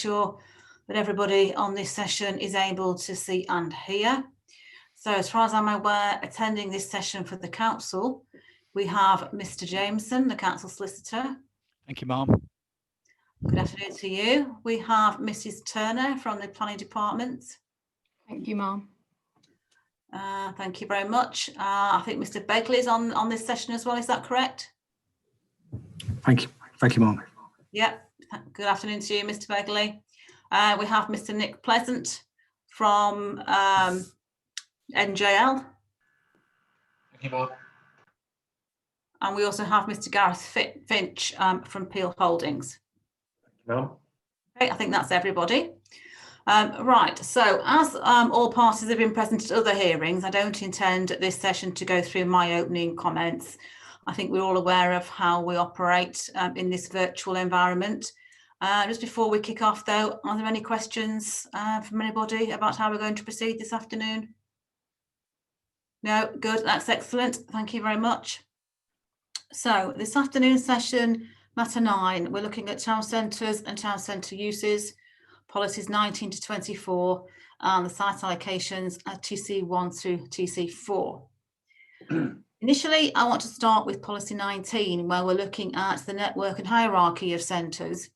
sure that everybody on this session is able to see and hear. So as far as I'm aware, attending this session for the council, we have Mr. Jameson, the council solicitor. Thank you, Ma'am. Good afternoon to you. We have Mrs. Turner from the planning department. Thank you, Ma'am. Thank you very much. I think Mr. Begley is on this session as well. Is that correct? Thank you, Ma'am. Yeah. Good afternoon to you, Mr. Begley. We have Mr. Nick Pleasant from NJL. Thank you, Ma'am. And we also have Mr. Gareth Finch from Peel Holdings. Ma'am. Okay, I think that's everybody. Right, so as all parties have been present at other hearings, I don't intend this session to go through my opening comments. I think we're all aware of how we operate in this virtual environment. Just before we kick off though, are there any questions from anybody about how we're going to proceed this afternoon? No, good, that's excellent. Thank you very much. So this afternoon session, matter 9, we're looking at town centres and town centre uses, policies 19 to 24, and the site allocations at TC1 through TC4. Initially, I want to start with policy 19, where we're looking at the network and hierarchy of centres.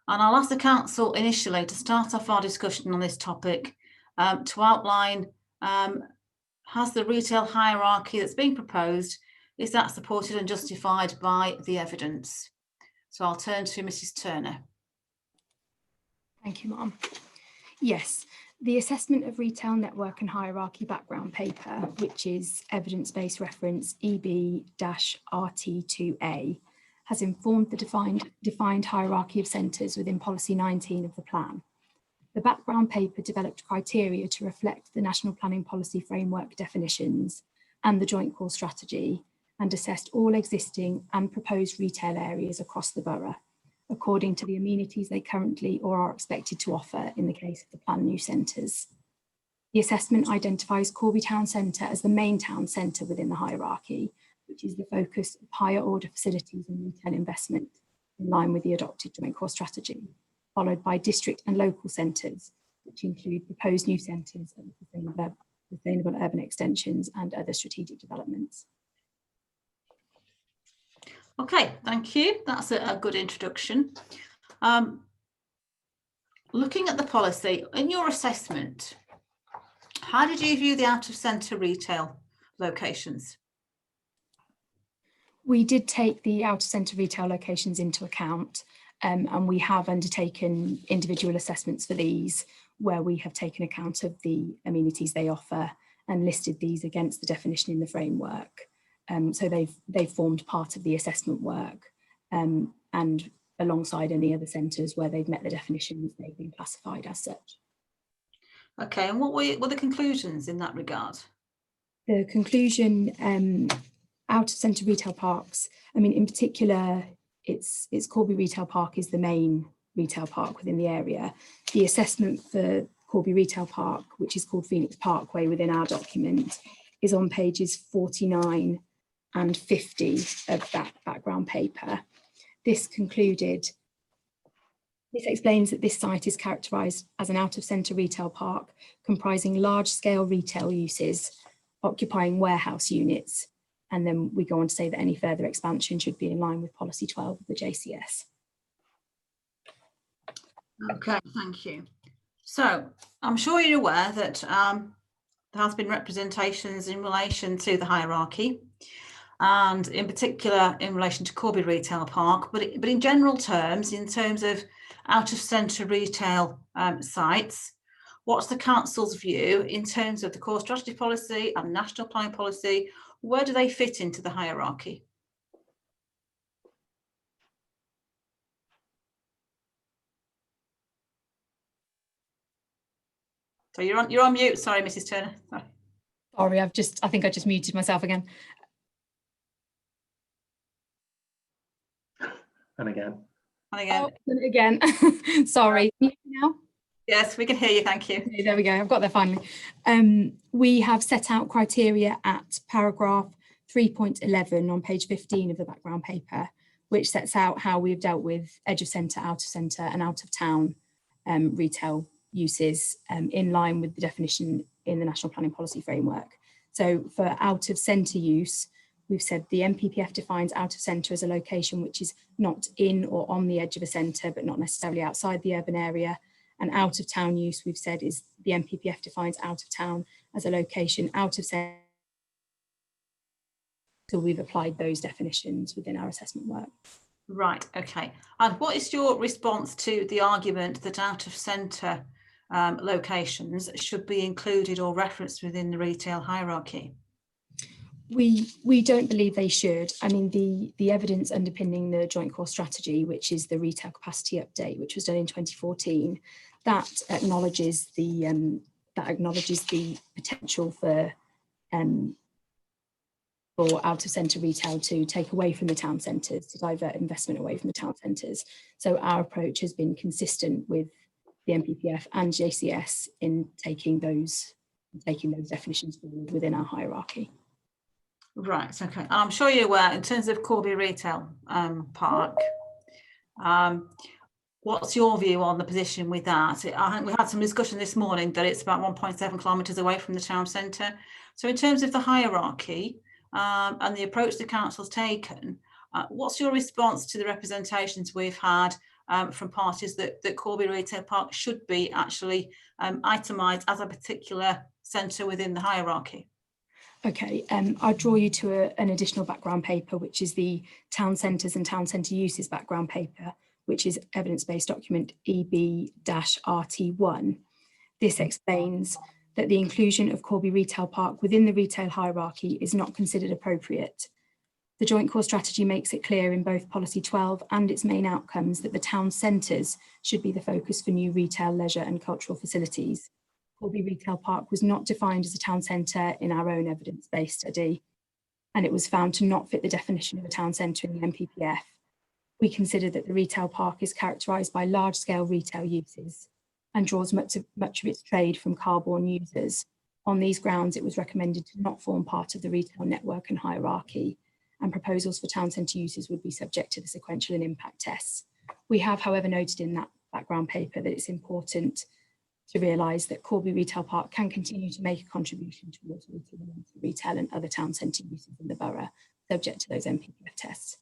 And I'll ask the council initially to start off our discussion on this topic to outline, has the retail hierarchy that's being proposed, is that supported and justified by the evidence? So I'll turn to Mrs. Turner. Thank you, Ma'am. Yes, the assessment of retail network and hierarchy background paper, which is evidence-based reference EB-RT2A, has informed the defined hierarchy of centres within policy 19 of the plan. The background paper developed criteria to reflect the National Planning Policy Framework definitions and the Joint Core Strategy, and assessed all existing and proposed retail areas across the borough, according to the amenities they currently or are expected to offer in the case of the planned new centres. The assessment identifies Corby Town Centre as the main town centre within the hierarchy, which is the focus of higher order facilities and retail investment in line with the adopted Joint Core Strategy, followed by district and local centres, which include proposed new centres and sustainable urban extensions and other strategic developments. Okay, thank you. That's a good introduction. Looking at the policy, in your assessment, how did you view the out-of-centre retail locations? We did take the out-of-centre retail locations into account, and we have undertaken individual assessments for these, where we have taken account of the amenities they offer and listed these against the definition in the framework. So they've formed part of the assessment work, and alongside any other centres where they've met the definitions, they've been classified as such. Okay, and what were the conclusions in that regard? The conclusion, out-of-centre retail parks, I mean, in particular, it's Corby Retail Park is the main retail park within the area. The assessment for Corby Retail Park, which is called Phoenix Parkway within our document, is on pages 49 and 50 of that background paper. This explains that this site is characterised as an out-of-centre retail park comprising large-scale retail uses, occupying warehouse units, and then we go on to say that any further expansion should be in line with policy 12 of the JCS. Okay, thank you. So I'm sure you're aware that there has been representations in relation to the hierarchy, and in particular in relation to Corby Retail Park, but in general terms, in terms of out-of-centre retail sites, what's the council's view in terms of the core strategy policy and national planning policy? Where do they fit into the hierarchy? So you're on mute. Sorry, Mrs. Turner. Sorry, I think I just muted myself again. And again. And again. Oh, and again. Sorry. Can you hear me now? Yes, we can hear you. Thank you. Okay, there we go. I've got there finally. We have set out criteria at paragraph 3.11 on page 15 of the background paper, which sets out how we've dealt with edge of centre, out of centre and out of town retail uses in line with the definition in the National Planning Policy Framework. So for out of centre use, we've said the NPPF defines out of centre as a location which is not in or on the edge of a centre, but not necessarily outside the urban area. And out of town use, we've said, is the NPPF defines out of town as a location out of centre. So we've applied those definitions within our assessment work. Right, okay. And what is your response to the argument that out of centre locations should be included or referenced within the retail hierarchy? We don't believe they should. I mean, the evidence underpinning the Joint Core Strategy, which is the retail capacity update, which was done in 2014, that acknowledges the potential for out of centre retail to take away from the town centres, to divert investment away from the town centres. So our approach has been consistent with the NPPF and JCS in taking those definitions forward within our hierarchy. Right, okay. And I'm sure you're aware, in terms of Corby Retail Park, what's your view on the position with that? I think we had some discussion this morning that it's about 1.7 kilometres away from the town centre. So in terms of the hierarchy and the approach the council's taken, what's your response to the representations we've had from parties that Corby Retail Park should be actually itemised as a particular centre within the hierarchy? Okay, I'll draw you to an additional background paper, which is the Town Centres and Town Centre Uses background paper, which is evidence-based document EB-RT1. This explains that the inclusion of Corby Retail Park within the retail hierarchy is not considered appropriate. The Joint Core Strategy makes it clear in both Policy 12 and its main outcomes that the town centres should be the focus for new retail, leisure and cultural facilities. Corby Retail Park was not defined as a town centre in our own evidence-based study, and it was found to not fit the definition of a town centre in the NPPF. We consider that the retail park is characterised by large-scale retail uses and draws much of its trade from car-borne users. On these grounds, it was recommended to not form part of the retail network and hierarchy, and proposals for town centre uses would be subject to the sequential and impact tests. We have, however, noted in that background paper that it's important to realise that Corby Retail Park can continue to make a contribution towards retail and other town centre uses in the borough, subject to those NPPF tests.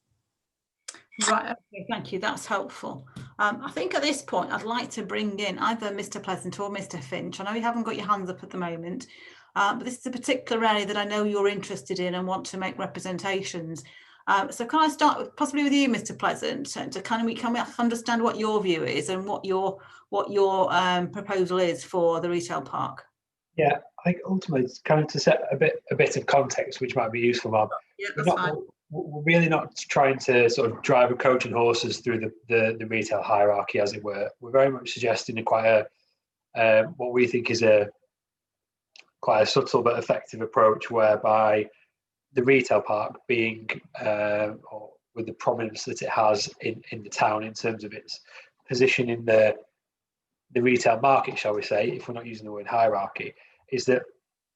Right, okay, thank you, that's helpful. I think at this point I'd like to bring in either Mr Pleasant or Mr Finch. I know you haven't got your hands up at the moment, but this is a particular area that I know you're interested in and want to make representations. So can I start possibly with you, Mr Pleasant, to can we understand what your view is and what your proposal is for the retail park? Yeah, I think ultimately it's kind of to set a bit of context, which might be useful, Mark. Yeah, that's fine. We're really not trying to sort of drive a coach and horses through the retail hierarchy, as it were. We're very much suggesting what we think is quite a subtle but effective approach, whereby the retail park being, or with the prominence that it has in the town in terms of its position in the retail market, shall we say, if we're not using the word hierarchy, is that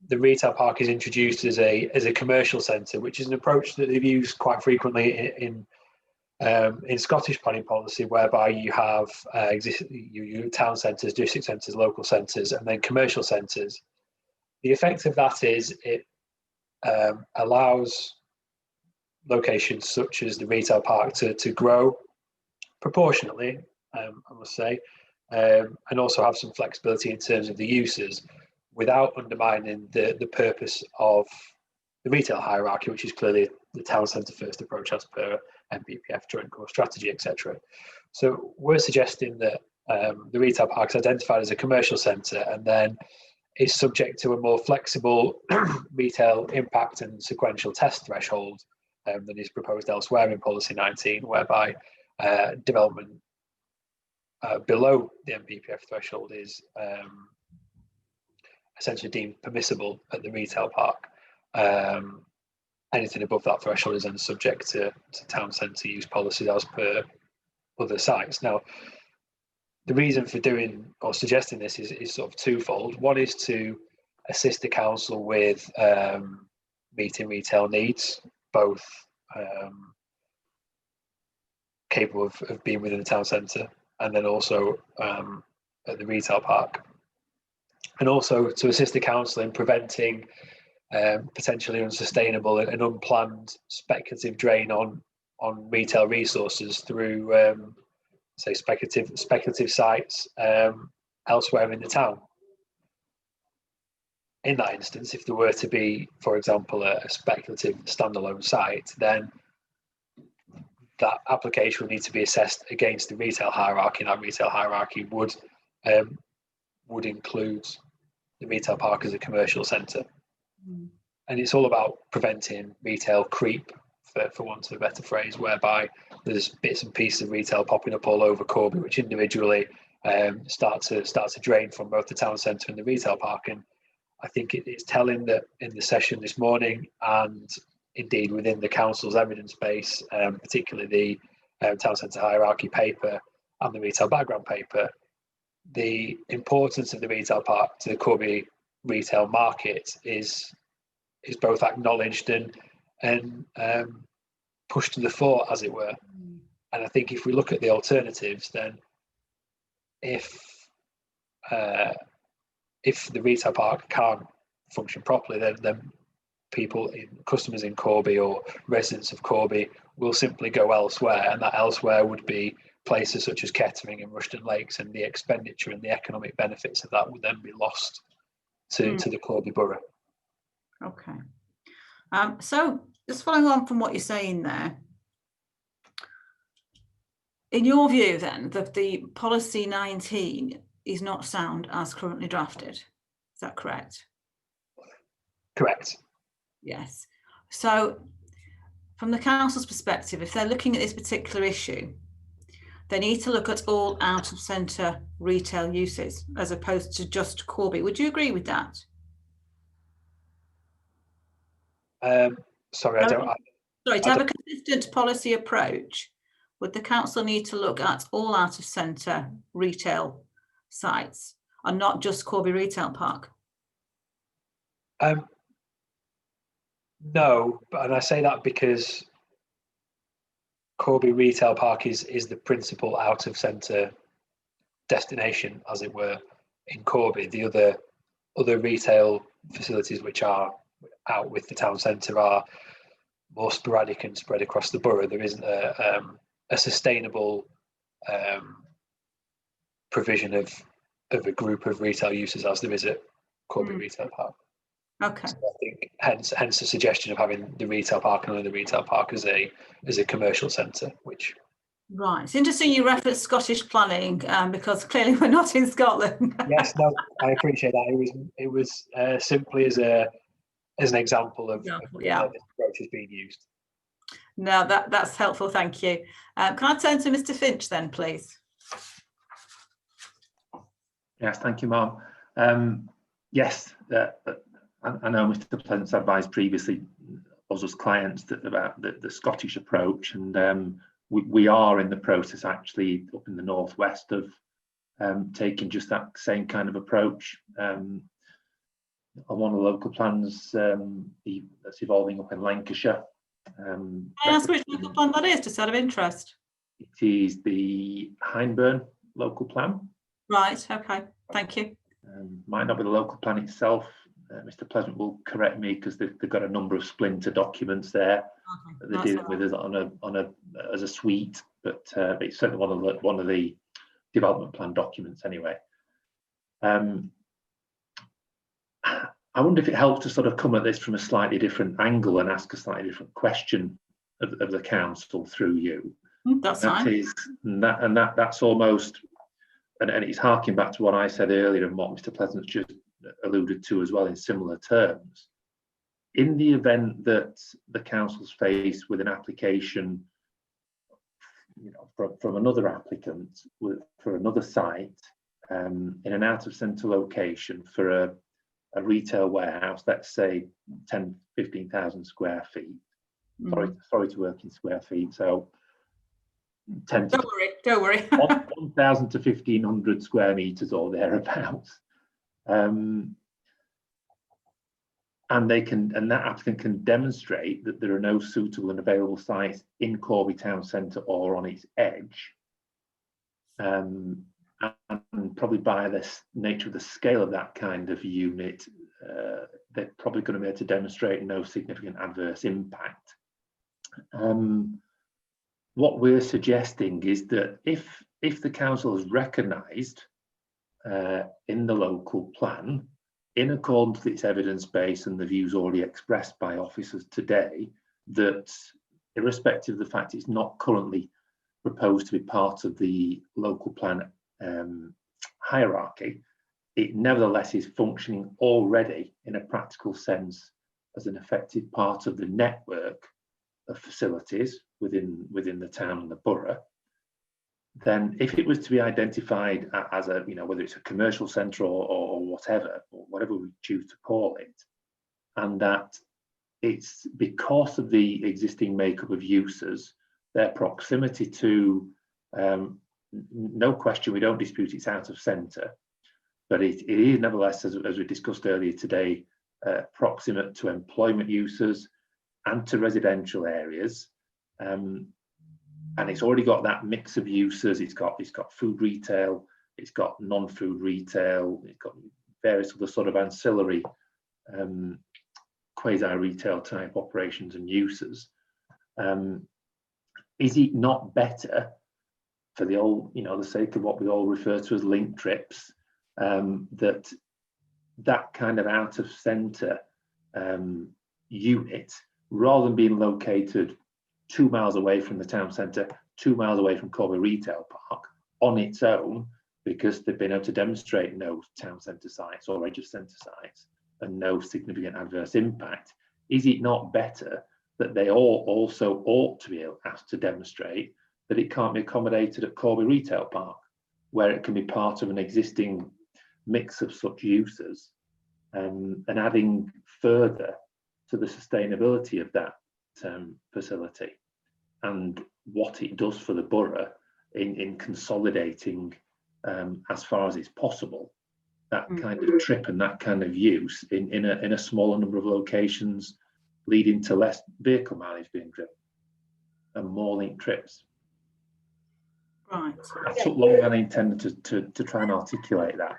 the retail park is introduced as a commercial centre, which is an approach that they've used quite frequently in Scottish planning policy, whereby you have you town centres, district centres, local centres, and then commercial centres. The effect of that is it allows locations such as the retail park to grow proportionately, I must say, and also have some flexibility in terms of the uses, without undermining the purpose of the retail hierarchy, which is clearly the town centre first approach as per NPPF, Joint Core Strategy, etc. So we're suggesting that the retail park is identified as a commercial centre and then is subject to a more flexible retail impact and sequential test threshold than is proposed elsewhere in Policy 19, whereby development below the NPPF threshold is essentially deemed permissible at the retail park. Anything above that threshold is then subject to town centre use policies as per other sites. Now, the reason for doing or suggesting this is sort of twofold. One is to assist the council with meeting retail needs, both capable of being within the town centre, and then also at the retail park, and also to assist the council in preventing potentially unsustainable and unplanned speculative drain on retail resources through say speculative sites elsewhere in the town. In that instance, if there were to be, for example, a speculative standalone site, then that application would need to be assessed against the retail hierarchy, and that retail hierarchy would include the retail park as a commercial centre. And it's all about preventing retail creep, for want of a better phrase, whereby there's bits and pieces of retail popping up all over Corby, which individually start to drain from both the town centre and the retail park. And I think it's telling that in the session this morning, and indeed within the council's evidence base, particularly the town centre hierarchy paper and the retail background paper, the importance of the retail park to the Corby retail market is both acknowledged and pushed to the fore, as it were. And I think if we look at the alternatives, then if the retail park can't function properly, then customers in Corby or residents of Corby will simply go elsewhere, and that elsewhere would be places such as Kettering and Rushden Lakes, and the expenditure and the economic benefits of that would then be lost to the Corby borough. Okay. So just following on from what you're saying there, in your view then, that the policy 19 is not sound as currently drafted, is that correct? Correct. Yes. So from the council's perspective, if they're looking at this particular issue, they need to look at all out of centre retail uses as opposed to just Corby. Would you agree with that? Sorry, I don't. Sorry, to have a consistent policy approach, would the council need to look at all out of centre retail sites and not just Corby Retail Park? No, and I say that because Corby Retail Park is the principal out of centre destination, as it were, in Corby. The other retail facilities which are out with the town centre are more sporadic and spread across the borough. There isn't a sustainable provision of a group of retail uses as there is at Corby Retail Park. Okay. So I think hence the suggestion of having the retail park and only the retail park as a commercial centre, which. Right. It's interesting you referenced Scottish planning because clearly we're not in Scotland. Yes, no, I appreciate that. It was simply as an example of how this approach is being used. No, that's helpful. Thank you. Can I turn to Mr. Finch then, please? Yes, thank you, Ma'am. Yes, I know Mr. Pleasant's advised previously us as clients about the Scottish approach, and we are in the process actually up in the northwest of taking just that same kind of approach. On one of the local plans that's evolving up in Lancashire. Can I ask which local plan that is, just out of interest? It is the Hyndburn local plan. Right, okay, thank you. Might not be the local plan itself. Mr. Pleasant will correct me because they've got a number of splinter documents there that they're dealing with us as a suite, but it's certainly one of the development plan documents anyway. I wonder if it helps to sort of come at this from a slightly different angle and ask a slightly different question of the council through you. That's fine. That's almost, and it's harking back to what I said earlier and what Mr. Pleasant's just alluded to as well in similar terms. In the event that the council's faced with an application, from another applicant for another site in an out of centre location for a retail warehouse, let's say 15,000 square feet. Sorry to work in square feet. So 10 to don't worry. 1,000 to 1,500 square meters or thereabouts. and that applicant can demonstrate that there are no suitable and available sites in Corby town centre or on its edge, and probably by the nature of the scale of that kind of unit, they're probably going to be able to demonstrate no significant adverse impact. What we're suggesting is that if the council has recognised in the local plan, in accordance with its evidence base and the views already expressed by officers today, that irrespective of the fact it's not currently proposed to be part of the local plan hierarchy, it nevertheless is functioning already in a practical sense as an effective part of the network of facilities within the town and the borough, then if it was to be identified as a, whether it's a commercial centre or whatever we choose to call it, and that it's because of the existing makeup of users, their proximity to, no question, we don't dispute it's out of centre, but it is nevertheless, as we discussed earlier today, proximate to employment users and to residential areas, and it's already got that mix of users. It's got food retail, it's got non-food retail, it's got various other sort of ancillary quasi-retail type operations and uses. Is it not better, for the old, the sake of what we all refer to as link trips, that kind of out of centre unit, rather than being located 2 miles away from the town centre, 2 miles away from Corby Retail Park, on its own, because they've been able to demonstrate no town centre sites or edge of centre sites and no significant adverse impact, is it not better that they all also ought to be asked to demonstrate that it can't be accommodated at Corby Retail Park, where it can be part of an existing mix of such uses, and adding further to the sustainability of that facility and what it does for the borough in consolidating, as far as it's possible, that kind of trip and that kind of use in a smaller number of locations, leading to less vehicle mileage being driven and more linked trips. Right. I took longer than I intended to try and articulate that.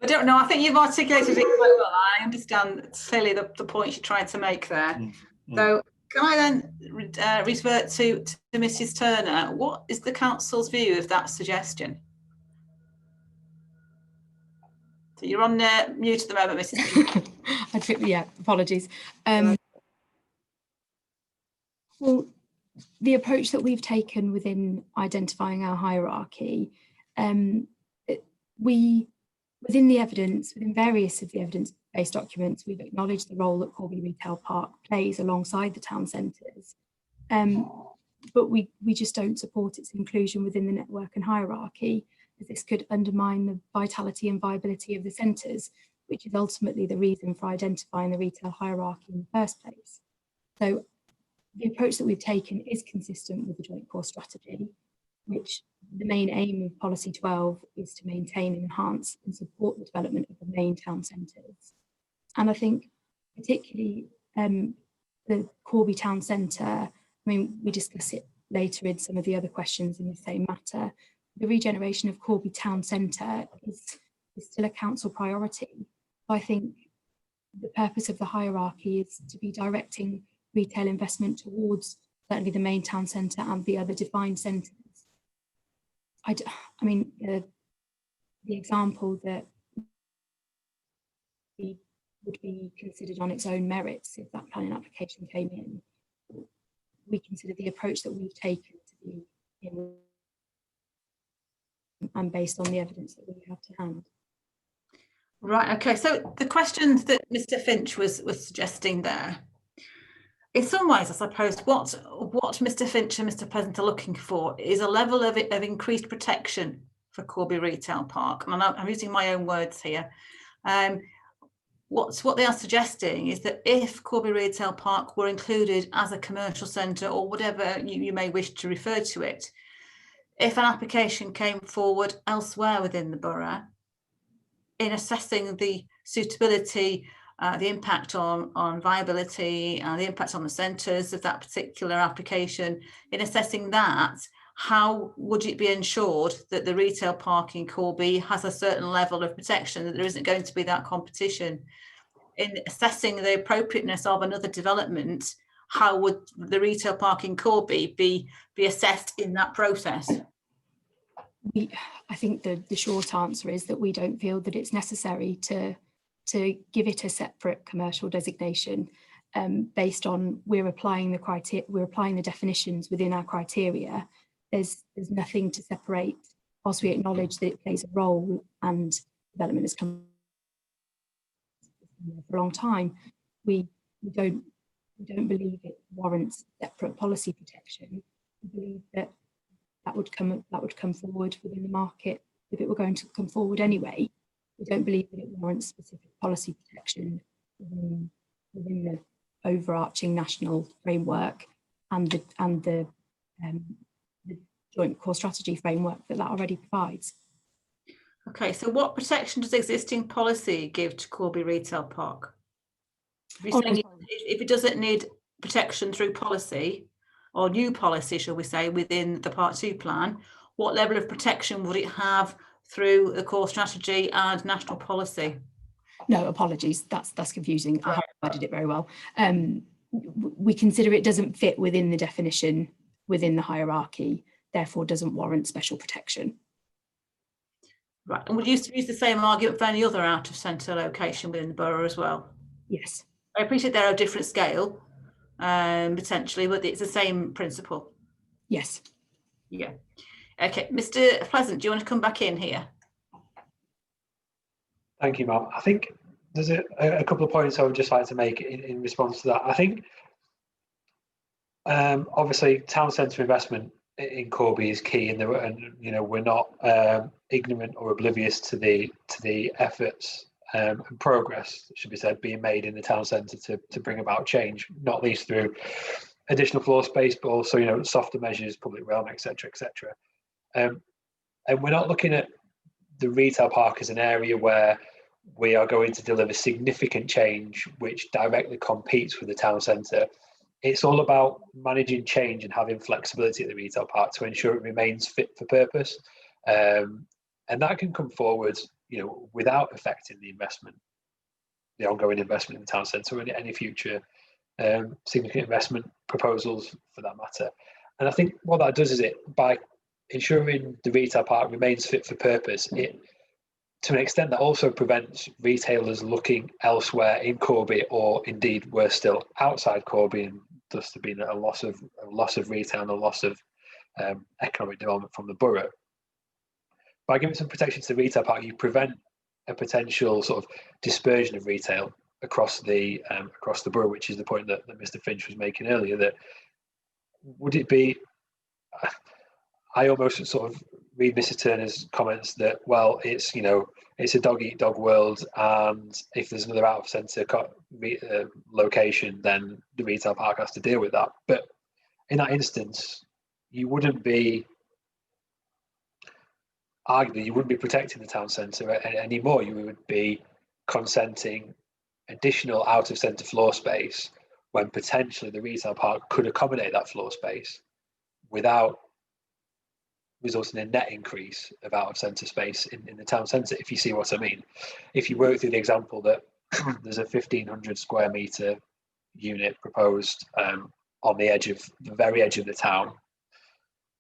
I don't know. I think you've articulated it quite well. I understand clearly the points you're trying to make there. So can I then revert to Mrs. Turner? What is the council's view of that suggestion? So you're on mute at the moment, Mrs. Turner. Yeah, apologies. Well, the approach that we've taken within identifying our hierarchy, within the evidence, within various of the evidence-based documents, we've acknowledged the role that Corby Retail Park plays alongside the town centres, but we just don't support its inclusion within the network and hierarchy, as this could undermine the vitality and viability of the centres, which is ultimately the reason for identifying the retail hierarchy in the first place. So the approach that we've taken is consistent with the Joint Core Strategy, which the main aim of Policy 12 is to maintain, enhance and support the development of the main town centres. And I think particularly the Corby Town Centre, I mean, we discuss it later in some of the other questions in the same matter. The regeneration of Corby Town Centre is still a council priority. I think the purpose of the hierarchy is to be directing retail investment towards certainly the main town centre and the other defined centres. I mean, the example that would be considered on its own merits if that planning application came in, we consider the approach that we've taken to be in and based on the evidence that we have to hand. Right, okay, so the questions that Mr. Finch was suggesting there, in some ways, I suppose, what Mr. Finch and Mr. Pleasant are looking for is a level of increased protection for Corby Retail Park. And I'm using my own words here. What they are suggesting is that if Corby Retail Park were included as a commercial centre or whatever you may wish to refer to it, if an application came forward elsewhere within the borough, in assessing the suitability the impact on viability, the impact on the centres of that particular application. In assessing that, how would it be ensured that the retail park in Corby has a certain level of protection, that there isn't going to be that competition? In assessing the appropriateness of another development, how would the retail park in Corby be assessed in that process? I think the short answer is that we don't feel that it's necessary to give it a separate commercial designation, based on we're applying the definitions within our criteria. There's nothing to separate. Whilst we acknowledge that it plays a role and development has come for a long time, we don't believe it warrants separate policy protection. We believe that would come forward within the market if it were going to come forward anyway. We don't believe that it warrants specific policy protection within the overarching national framework and the joint core strategy framework that already provides. Okay, so what protection does existing policy give to Corby Retail Park? If it doesn't need protection through policy, or new policy, shall we say, within the Part 2 plan, what level of protection would it have through the core strategy and national policy? No, apologies, that's confusing. I haven't worded it very well. We consider it doesn't fit within the definition within the hierarchy, therefore doesn't warrant special protection. Right, and would you use the same argument for any other out of centre location within the borough as well? Yes. I appreciate they're a different scale, potentially, but it's the same principle. Yes. Yeah. Okay, Mr. Pleasant, do you want to come back in here? Thank you, Ma'am. I think there's a couple of points I would just like to make in response to that. I think obviously town centre investment in Corby is key, and we're not ignorant or oblivious to the efforts and progress, should be said, being made in the town centre to bring about change, not least through additional floor space, but also softer measures, public realm, etc., etc. And we're not looking at the retail park as an area where we are going to deliver significant change which directly competes with the town centre. It's all about managing change and having flexibility at the retail park to ensure it remains fit for purpose, and that can come forward without affecting the ongoing investment in the town centre, or any future significant investment proposals for that matter. And I think what that does is, by ensuring the retail park remains fit for purpose, it, to an extent, that also prevents retailers looking elsewhere in Corby, or indeed worse still, outside Corby, and thus there being a loss of retail and a loss of economic development from the borough. By giving some protection to the retail park, you prevent a potential sort of dispersion of retail across the borough, which is the point that Mr. Finch was making earlier. That would it be? I almost sort of read Mrs. Turner's comments that, well, it's a dog eat dog world, and if there's another out of centre location, then the retail park has to deal with that. But in that instance, you wouldn't be protecting the town centre anymore. You would be consenting additional out of centre floor space when potentially the retail park could accommodate that floor space without resulting in a net increase of out of centre space in the town centre, if you see what I mean. If you work through the example that there's a 1,500 square metre unit proposed on the very edge of the town,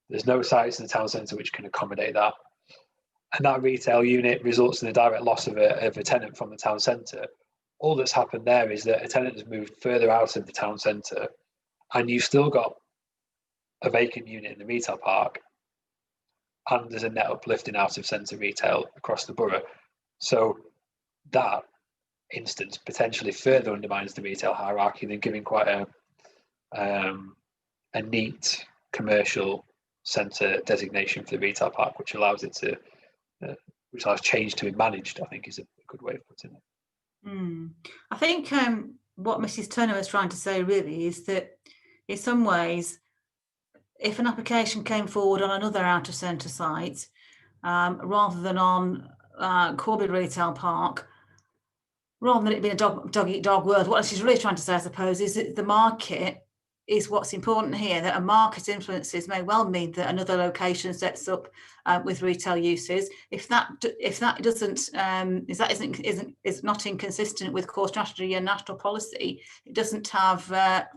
there's no sites in the town centre which can accommodate that, and that retail unit results in a direct loss of a tenant from the town centre. All that's happened there is that a tenant has moved further out of the town centre, and you've still got a vacant unit in the retail park, and there's a net uplift in out of centre retail across the borough. So that instance potentially further undermines the retail hierarchy than giving quite a neat commercial centre designation for the retail park, which allows change to be managed, I think, is a good way of putting it. I think what Mrs. Turner was trying to say really is that in some ways, if an application came forward on another out of centre site, rather than on Corby Retail Park, rather than it being a dog eat dog world, what she's really trying to say, I suppose, is that the market is what's important here, that a market influences may well mean that another location sets up with retail uses. If that doesn't, if that is not inconsistent with core strategy and national policy, it doesn't have,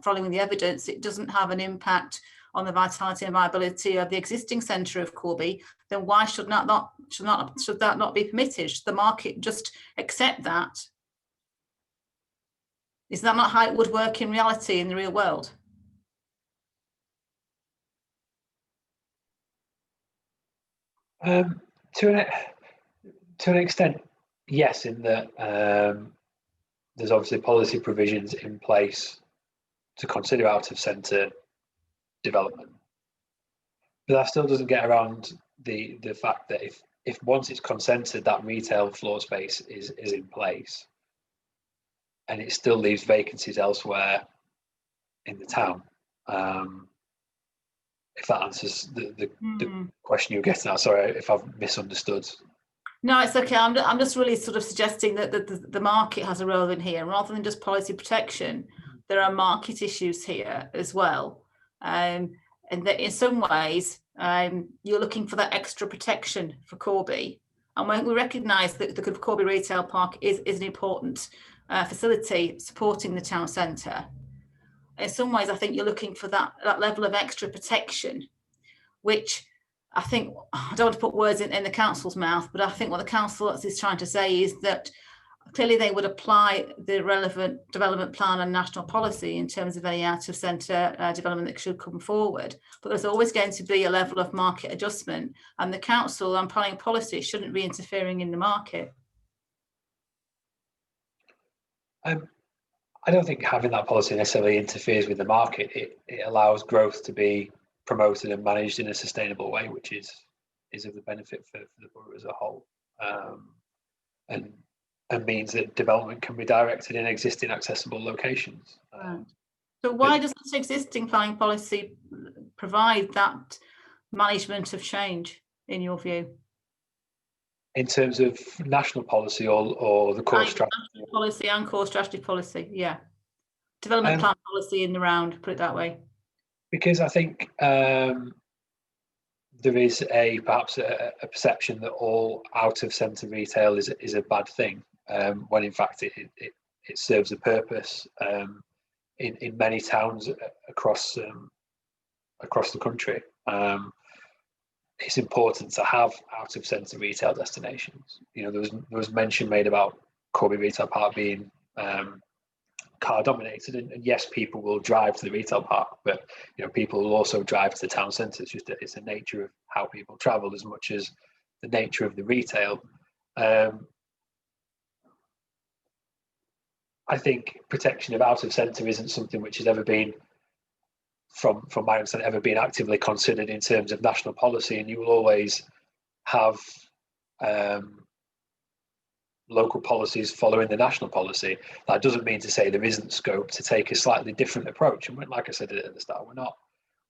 following the evidence, it doesn't have an impact on the vitality and viability of the existing centre of Corby, then why should that not be permitted? Should the market just accept that? Is that not how it would work in reality, in the real world? To an extent, yes, in that there's obviously policy provisions in place to consider out of centre development, but that still doesn't get around the fact that if once it's consented, that retail floor space is in place, and it still leaves vacancies elsewhere in the town. If that answers the question you're getting at. Sorry if I've misunderstood. No, it's okay. I'm just really sort of suggesting that the market has a role in here, rather than just policy protection. There are market issues here as well, and that in some ways you're looking for that extra protection for Corby. And when we recognise that the Corby Retail Park is an important facility supporting the town centre, in some ways I think you're looking for that level of extra protection, which I think, I don't want to put words in the council's mouth, but I think what the council is trying to say is that clearly they would apply the relevant development plan and national policy in terms of any out of centre development that should come forward. But there's always going to be a level of market adjustment, and the council and planning policy shouldn't be interfering in the market. I don't think having that policy necessarily interferes with the market. It allows growth to be promoted and managed in a sustainable way, which is of the benefit for the borough as a whole, and means that development can be directed in existing accessible locations. So why doesn't existing planning policy provide that management of change, in your view? In terms of national policy or the core strategy? National policy and core strategy policy, yeah. Development plan policy in the round, put it that way. Because I think there is perhaps a perception that all out of centre retail is a bad thing, when in fact it serves a purpose in many towns across the country. It's important to have out of centre retail destinations. You know, there was mention made about Corby Retail Park being car dominated, and yes, people will drive to the retail park, but you know, people will also drive to the town centre. It's the nature of how people travel as much as the nature of the retail. I think protection of out of centre isn't something which has ever been, from my understanding, ever been actively considered in terms of national policy, and you will always have local policies following the national policy. That doesn't mean to say there isn't scope to take a slightly different approach. And like I said at the start,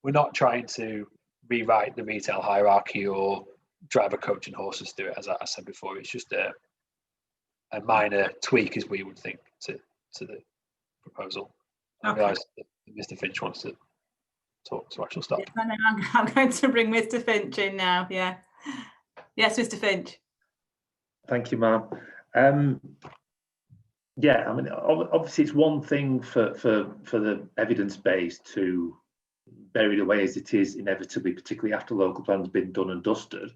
we're not trying to rewrite the retail hierarchy or drive a coach and horses through it. As I said before, it's just a minor tweak, as we would think, to the proposal. Okay. I realize that Mr. Finch wants to talk, so I shall stop. I'm going to bring Mr. Finch in now. Yeah. Yes, Mr. Finch. Thank you, ma'am. Yeah, I mean, obviously it's one thing for the evidence base to, buried away as it is inevitably, particularly after local plan's been done and dusted,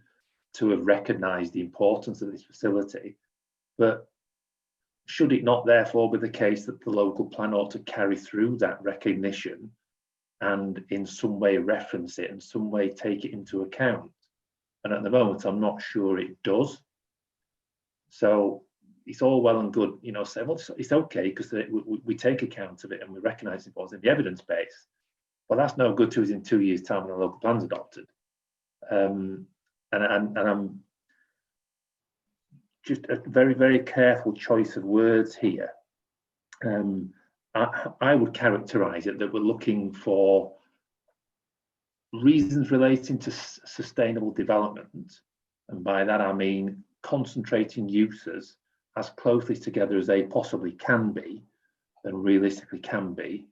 to have recognised the importance of this facility. But should it not therefore be the case that the local plan ought to carry through that recognition and in some way reference it and some way take it into account? And at the moment, I'm not sure it does. So it's all well and good, you know, saying, well, it's okay because we take account of it and we recognise it was in the evidence base. Well, that's no good to us in 2 years' time when the local plan's adopted. And I'm just a very, very careful choice of words here. I would characterise it that we're looking for reasons relating to sustainable development, and by that I mean concentrating uses as closely together as they possibly can be and realistically can be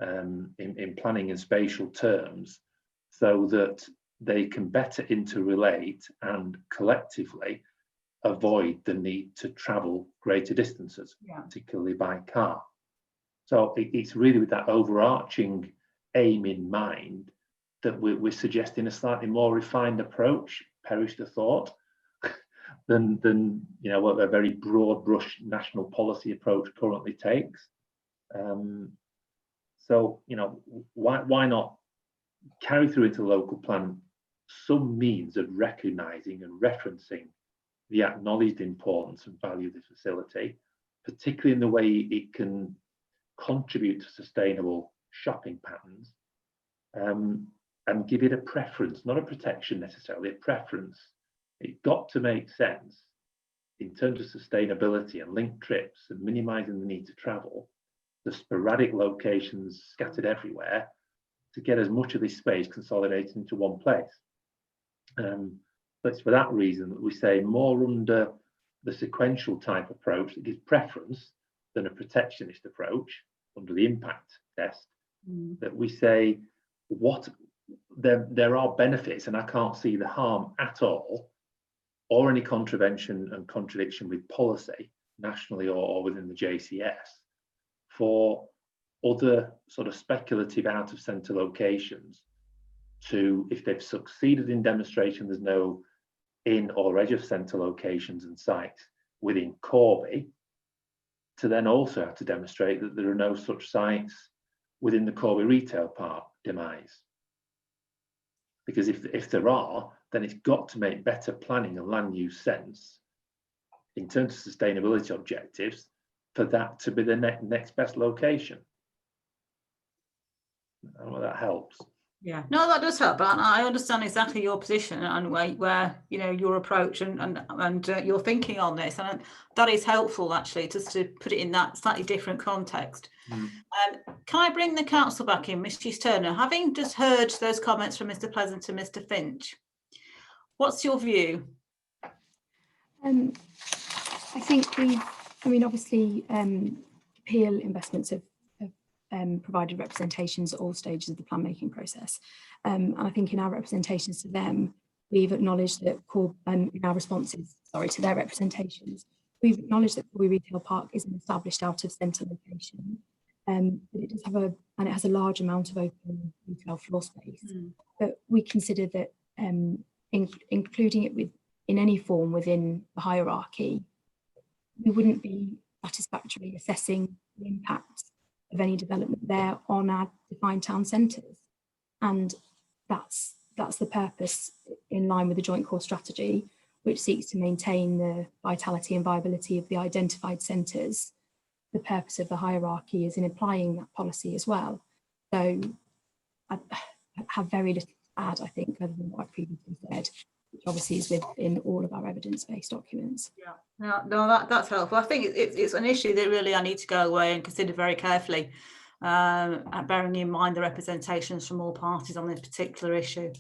in planning and spatial terms, so that they can better interrelate and collectively avoid the need to travel greater distances, particularly by car. So it's really with that overarching aim in mind that we're suggesting a slightly more refined approach, perish the thought, than you know, what a very broad brush national policy approach currently takes. So, you know, why not carry through into the local plan some means of recognising and referencing the acknowledged importance and value of the facility, particularly in the way it can contribute to sustainable shopping patterns, and give it a preference, not a protection necessarily, a preference. It's got to make sense in terms of sustainability and linked trips and minimising the need to travel, the sporadic locations scattered everywhere, to get as much of this space consolidated into one place. But it's for that reason that we say more under the sequential type approach that gives preference than a protectionist approach under the impact test, that we say what there are benefits, and I can't see the harm at all, or any contravention and contradiction with policy nationally or within the JCS for other sort of speculative out of centre locations to, if they've succeeded in demonstration there's no in or edge of centre locations and sites within Corby, to then also have to demonstrate that there are no such sites within the Corby Retail Park demise. Because if there are, then it's got to make better planning and land use sense in terms of sustainability objectives for that to be the next best location. I don't know if that helps. Yeah, no, that does help. But I understand exactly your position and where you know, your approach and your thinking on this, and that is helpful actually, just to put it in that slightly different context. Can I bring the council back in, Mrs. Turner? Having just heard those comments from Mr. Pleasant and Mr. Finch, what's your view? I think obviously Peel Investments have provided representations at all stages of the plan making process. And I think in our representations to them, we've acknowledged that in our responses, to their representations, we've acknowledged that Corby Retail Park is an established out of centre location. But it does have it has a large amount of open retail floor space. But we consider that including it in any form within the hierarchy, we wouldn't be satisfactorily assessing the impact of any development there on our defined town centres. And that's the purpose, in line with the joint core strategy, which seeks to maintain the vitality and viability of the identified centres. The purpose of the hierarchy is in applying that policy as well. So I have very little to add, I think, other than what I previously said, which obviously is within all of our evidence-based documents. Yeah, no, that's helpful. I think it's an issue that really I need to go away and consider very carefully, bearing in mind the representations from all parties on this particular issue.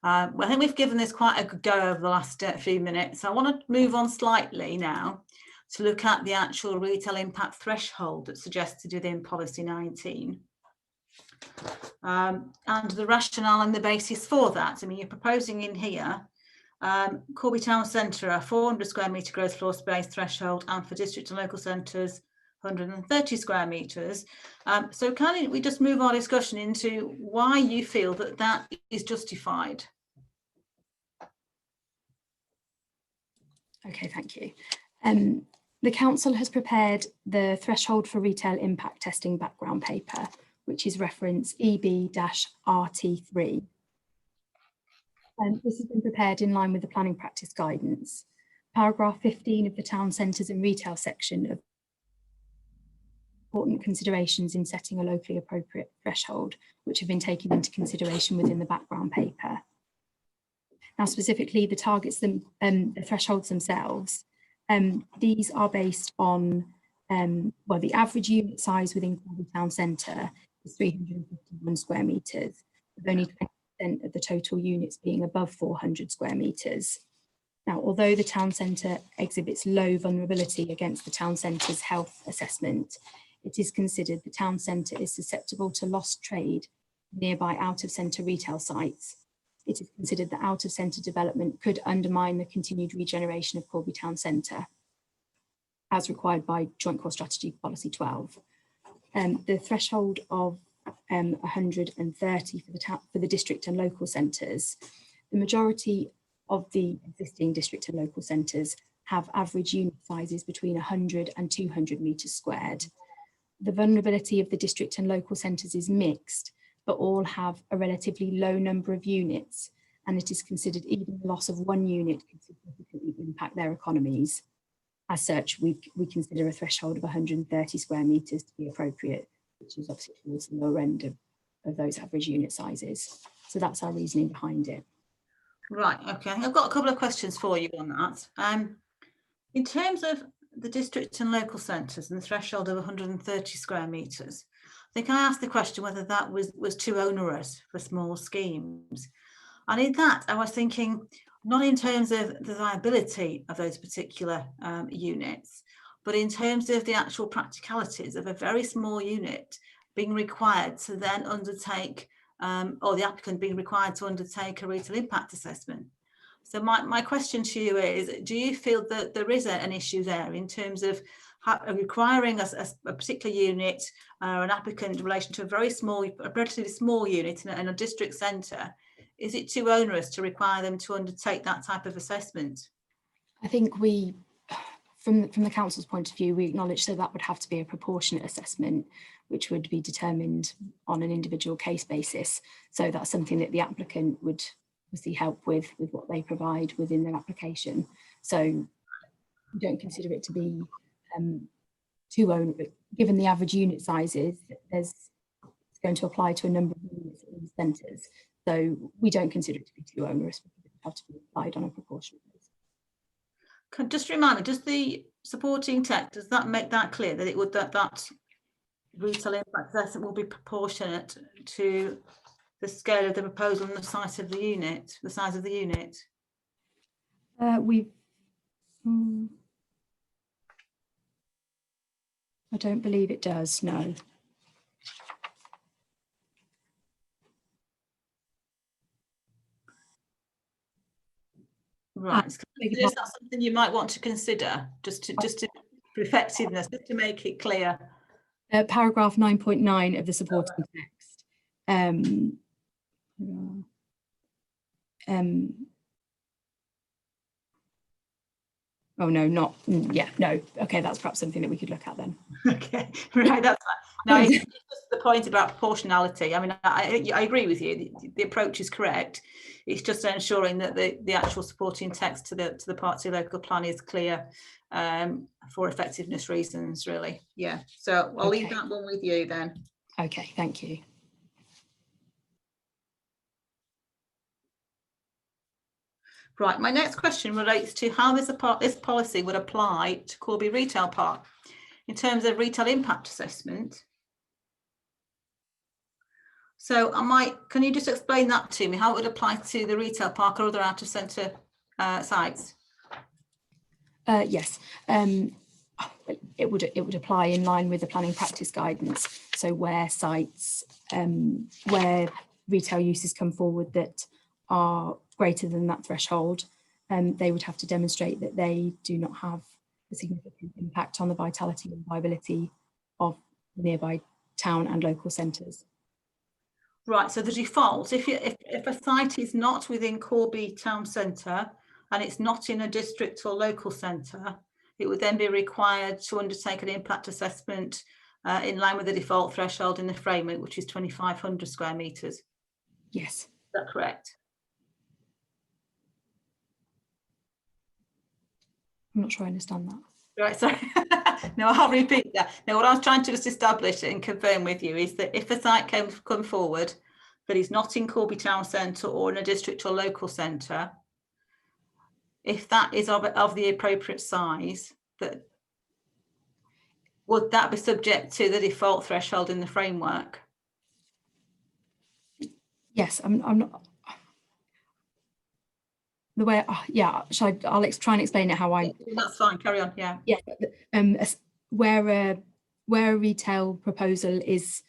Well, I think we've given this quite a good go over the last few minutes. I want to move on slightly now to look at the actual retail impact threshold that's suggested within Policy 19. And the rationale and the basis for that. I mean, you're proposing in here Corby Town Centre a 400 square metre gross floor space threshold, and for district and local centres 130 square metres. So can we just move our discussion into why you feel that that is justified? Okay, thank you. The council has prepared the threshold for retail impact testing background paper, which is reference EB-RT3. This has been prepared in line with the planning practice guidance. Paragraph 15 of the town centres and retail section of important considerations in setting a locally appropriate threshold, which have been taken into consideration within the background paper. Now, specifically, the targets, the thresholds themselves, these are based on, well, the average unit size within Corby Town Centre is 351 square metres, with only 20% of the total units being above 400 square metres. Now, although the town centre exhibits low vulnerability against the town centre's health assessment, it is considered the town centre is susceptible to lost trade nearby out-of-centre retail sites. It is considered that out-of-centre development could undermine the continued regeneration of Corby Town Centre, as required by Joint Core Strategy Policy 12. The threshold of 130 for the district and local centres, the majority of the existing district and local centres have average unit sizes between 100 and 200 metres squared. The vulnerability of the district and local centres is mixed, but all have a relatively low number of units, and it is considered even the loss of one unit could significantly impact their economies. As such, we consider a threshold of 130 square metres to be appropriate, which is obviously towards the lower end of those average unit sizes. So that's our reasoning behind it. Right, okay. I've got a couple of questions for you on that. In terms of the district and local centres and the threshold of 130 square metres, I think I asked the question whether that was too onerous for small schemes. And in that, I was thinking, not in terms of the viability of those particular units, but in terms of the actual practicalities of a very small unit being required to then undertake, or the applicant being required to undertake a retail impact assessment. So my question to you is, do you feel that there is an issue there in terms of requiring a particular unit or an applicant in relation to a relatively small unit in a district centre? Is it too onerous to require them to undertake that type of assessment? I think from the council's point of view, we acknowledge that would have to be a proportionate assessment, which would be determined on an individual case basis. So that's something that the applicant would obviously help with what they provide within their application. So we don't consider it to be too onerous. Given the average unit sizes, it's going to apply to a number of units in these centres. So we don't consider it to be too onerous, because it would have to be applied on a proportionate basis. Just remind me, does the supporting text, does that make that clear that it would that retail impact assessment will be proportionate to the scale of the proposal and the size of the unit, I don't believe it does, no. Right, is that something you might want to consider, just for effectiveness, just to make it clear? Paragraph 9.9 of the supporting text. Oh no, not yeah, no. Okay, that's perhaps something that we could look at then. Okay, right, that's fine. No, it's just the point about proportionality. I mean, I agree with you. The approach is correct. It's just ensuring that the actual supporting text to the party local plan is clear for effectiveness reasons, really. Yeah. So I'll leave that one with you then. Okay, thank you. Right, my next question relates to how this policy would apply to Corby Retail Park in terms of retail impact assessment. So can you just explain that to me, how it would apply to the retail park or other out of centre sites? Yes, it would apply in line with the planning practice guidance. So where sites, where retail uses come forward that are greater than that threshold, they would have to demonstrate that they do not have a significant impact on the vitality and viability of nearby town and local centres. Right, so the default, if a site is not within Corby town centre and it's not in a district or local centre, it would then be required to undertake an impact assessment in line with the default threshold in the framework, which is 2,500 square metres. Yes. Is that correct? I'm not sure I understand that. Right, sorry. No, I'll repeat that. Now, what I was trying to just establish and confirm with you is that if a site come forward that is not in Corby town centre or in a district or local centre, if that is of the appropriate size, would that be subject to the default threshold in the framework? Yes, I'm not. the way, yeah, I'll try and explain it how I. That's fine. Carry on. Yeah. Yeah, where a retail proposal is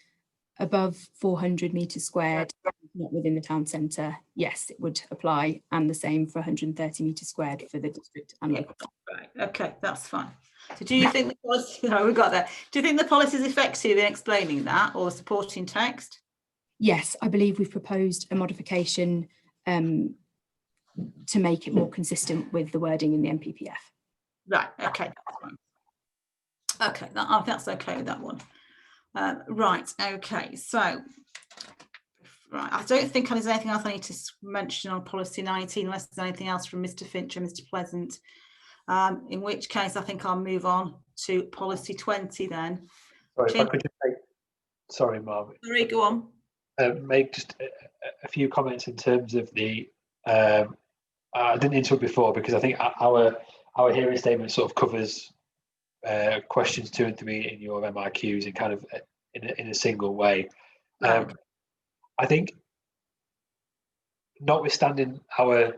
above 400 metres squared, not within the town centre, yes, it would apply, and the same for 130 metres squared for the district and local. Right. Okay, that's fine. So, do you think the policy? No, we got that. Do you think the policy is effective in explaining that, or supporting text? Yes, I believe we've proposed a modification to make it more consistent with the wording in the NPPF. Right. Okay, that's fine. Okay, that's okay with that one. Right. Okay. So, right. I don't think there's anything else I need to mention on policy 19, unless there's anything else from Mr. Finch and Mr. Pleasant. In which case, I think I'll move on to policy 20 then. Sorry, if I could just make, sorry, Margaret. Sorry, go on. Make just a few comments in terms of the. I didn't interrupt before because I think our hearing statement sort of covers questions 2 and 3 in your MIQs in kind of in a single way. Right. I think, notwithstanding our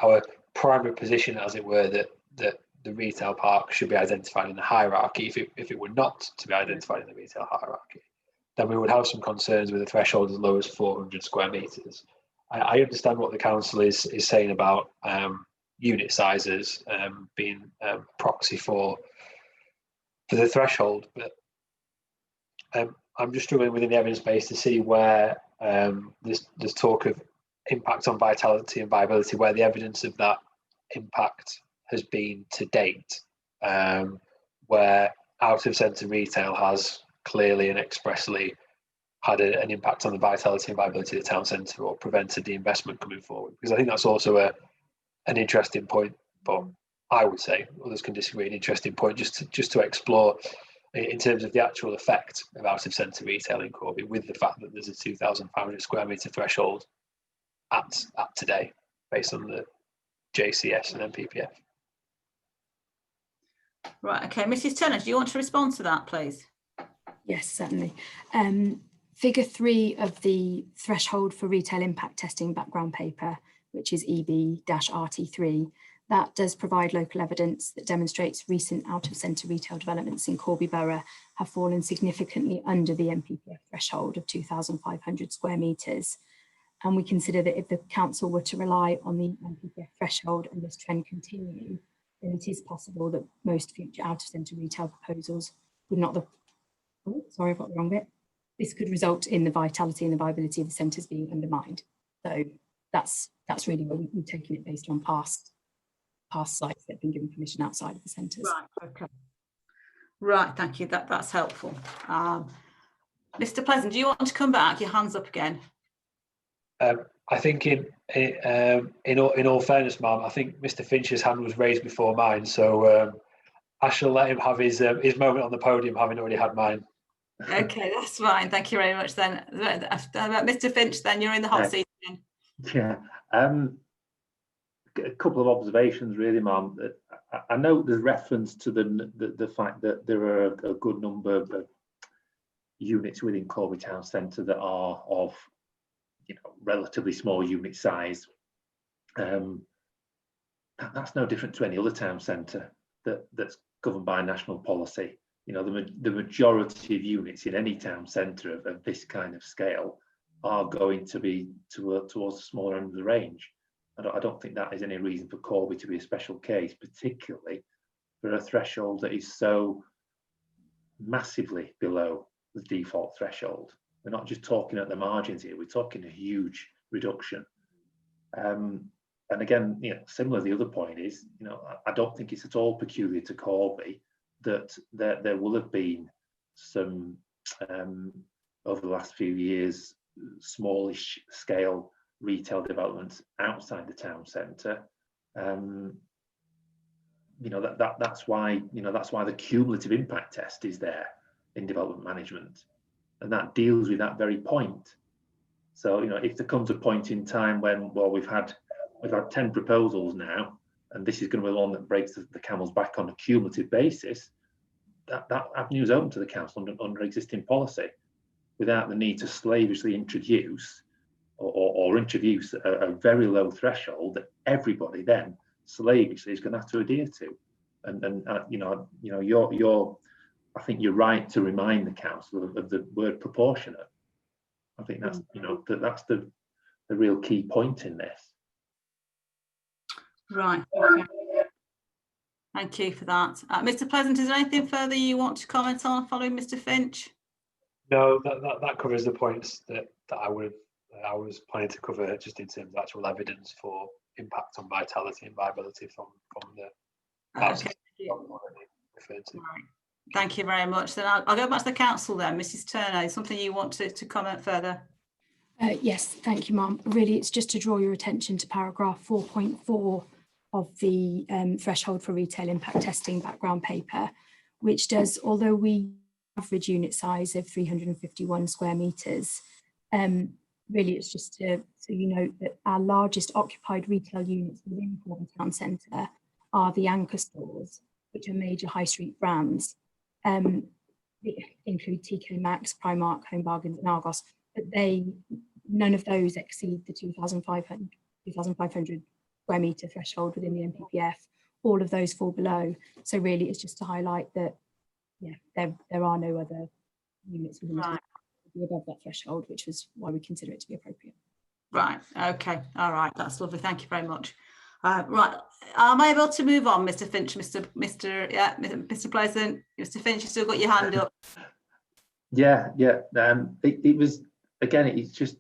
our primary position, as it were, that the retail park should be identified in the hierarchy. If it were not to be identified in the retail hierarchy, then we would have some concerns with a threshold as low as 400 square metres. I understand what the council is saying about unit sizes being proxy for the threshold, but I'm just struggling within the evidence base to see where there's talk of impact on vitality and viability, where the evidence of that impact has been to date, where out of centre retail has clearly and expressly had an impact on the vitality and viability of the town centre, or prevented the investment coming forward. Because I think that's also an interesting point, but I would say others can disagree, an interesting point just to explore in terms of the actual effect of out of centre retail in Corby, with the fact that there's a 2,500 square metre threshold at today, based on the JCS and NPPF. Right. Okay, Mrs. Turner, do you want to respond to that, please? Yes, certainly. Figure 3 of the threshold for retail impact testing background paper, which is EB-RT3, that does provide local evidence that demonstrates recent out-of-centre retail developments in Corby Borough have fallen significantly under the NPPF threshold of 2,500 square metres. And we consider that if the council were to rely on the NPPF threshold and this trend continue, then it is possible that most future out-of-centre retail proposals would not. Sorry, I've got the wrong bit. This could result in the vitality and the viability of the centres being undermined. So that's really what we've taken it based on past sites that have been given permission outside of the centres. Right. Okay. Right. Thank you. That's helpful. Mr. Pleasant, do you want to come back? Your hand's up again. I think in all fairness, ma'am, I think Mr. Finch's hand was raised before mine, so I shall let him have his moment on the podium, having already had mine. Okay, that's fine. Thank you very much. Then, Mr. Finch, then you're in the hot seat again. Yeah. A couple of observations, really, ma'am. I know there's reference to the fact that there are a good number of units within Corby Town Centre that are of relatively small unit size. That's no different to any other town centre that's governed by national policy. The majority of units in any town centre of this kind of scale are going to be towards the smaller end of the range. I don't think that is any reason for Corby to be a special case, particularly for a threshold that is so massively below the default threshold. We're not just talking at the margins here, we're talking a huge reduction. And again, similar, the other point is, I don't think it's at all peculiar to Corby that there will have been some, over the last few years, smallish scale retail developments outside the town centre. That's why the cumulative impact test is there in development management, and that deals with that very point. So if there comes a point in time when, well, we've had 10 proposals now, and this is going to be the one that breaks the camel's back on a cumulative basis, that avenue is open to the council under existing policy, without the need to slavishly introduce or introduce a very low threshold that everybody then slavishly is going to have to adhere to. And I think you're right to remind the council of the word proportionate. I think that's that's the real key point in this. Right. Okay. Thank you for that. Mr. Pleasant, is there anything further you want to comment on following Mr. Finch? No, that covers the points that I was planning to cover, just in terms of actual evidence for impact on vitality and viability from the Okay. referred to. Right. Thank you very much. Then I'll go back to the council then. Mrs. Turner, is something you want to comment further? Yes, thank you, Ma'am. Really, it's just to draw your attention to paragraph 4.4 of the threshold for retail impact testing background paper, which does, although we average unit size of 351 square metres, really it's just so you note that our largest occupied retail units within Corby Town Centre are the anchor stores, which are major high street brands. They include TK Maxx, Primark, Home Bargains and Argos, but none of those exceed the 2,500 square metre threshold within the NPPF. All of those fall below. So really it's just to highlight that, yeah, there are no other units within the above that threshold, which is why we consider it to be appropriate. Right, okay, all right, that's lovely, thank you very much. Right, am I able to move on, Mr. Finch, Mr. Pleasant? Mr. Finch, you still got your hand up? Yeah. It was, again, it's just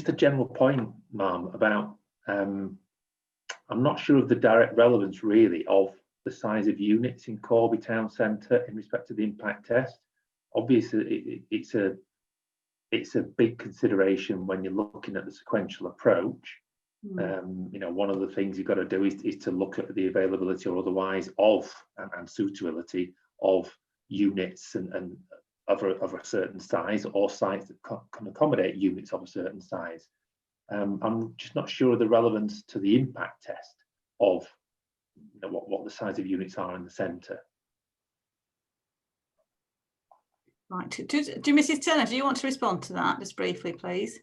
a general point, Ma'am, about I'm not sure of the direct relevance really of the size of units in Corby Town Centre in respect to the impact test. Obviously, it's a big consideration when you're looking at the sequential approach. One of the things you've got to do is to look at the availability or otherwise of and suitability of units and of a certain size, or sites that can accommodate units of a certain size. I'm just not sure of the relevance to the impact test of what the size of units are in the centre. Right, do Mrs. Turner, do you want to respond to that just briefly, please?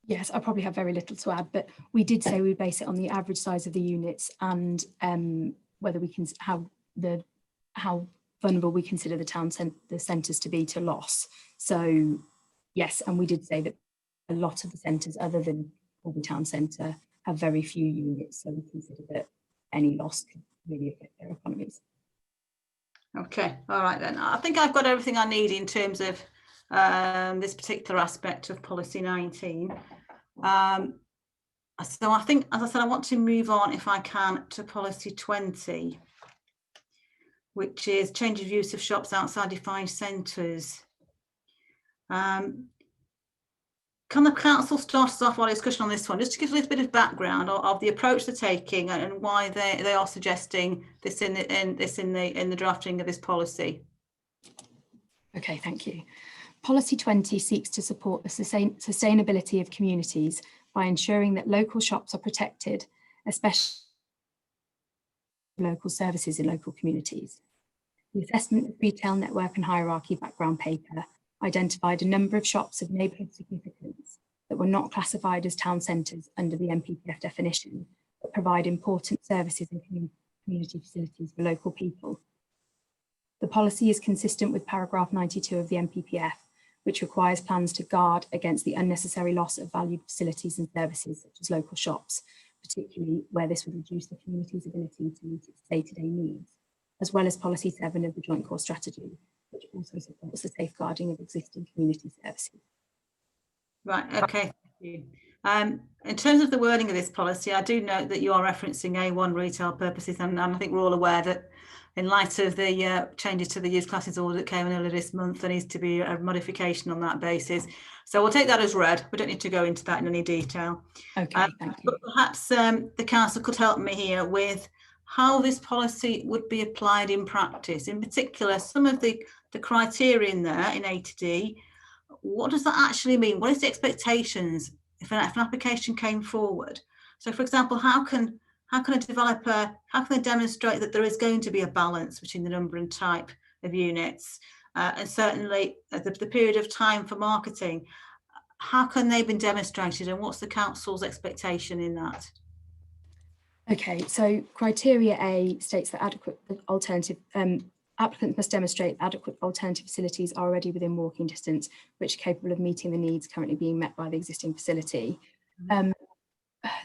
Yes, I probably have very little to add, but we did say we base it on the average size of the units and whether we can how vulnerable we consider the centres to be to loss. So yes, and we did say that a lot of the centres other than Corby Town Centre have very few units, so we consider that any loss could really affect their economies. Okay, all right then. I think I've got everything I need in terms of this particular aspect of policy 19. So I think, as I said, I want to move on, if I can, to policy 20, which is change of use of shops outside defined centres. Can the council start us off our discussion on this one, just to give a little bit of background of the approach they're taking and why they are suggesting this in the drafting of this policy? Okay, thank you. Policy 20 seeks to support the sustainability of communities by ensuring that local shops are protected, especially local services in local communities. The assessment of retail network and hierarchy background paper identified a number of shops of neighbourhood significance that were not classified as town centres under the NPPF definition, but provide important services and community facilities for local people. The policy is consistent with paragraph 92 of the NPPF, which requires plans to guard against the unnecessary loss of valued facilities and services such as local shops, particularly where this would reduce the community's ability to meet its day-to-day needs, as well as policy 7 of the Joint Core Strategy, which also supports the safeguarding of existing community services. Right, okay, thank you. In terms of the wording of this policy, I do note that you are referencing A1 retail purposes, and I think we're all aware that in light of the changes to the use classes order that came in earlier this month, there needs to be a modification on that basis. So we'll take that as read. We don't need to go into that in any detail. Okay, thank you. But perhaps the council could help me here with how this policy would be applied in practice. In particular, some of the criteria in there in A to D, what does that actually mean? What is the expectations if an application came forward? So for example, how can a developer, how can they demonstrate that there is going to be a balance between the number and type of units? And certainly the period of time for marketing. how can they be demonstrated, and what's the council's expectation in that? Okay, so criteria A states that adequate alternative applicants must demonstrate adequate alternative facilities are already within walking distance, which are capable of meeting the needs currently being met by the existing facility.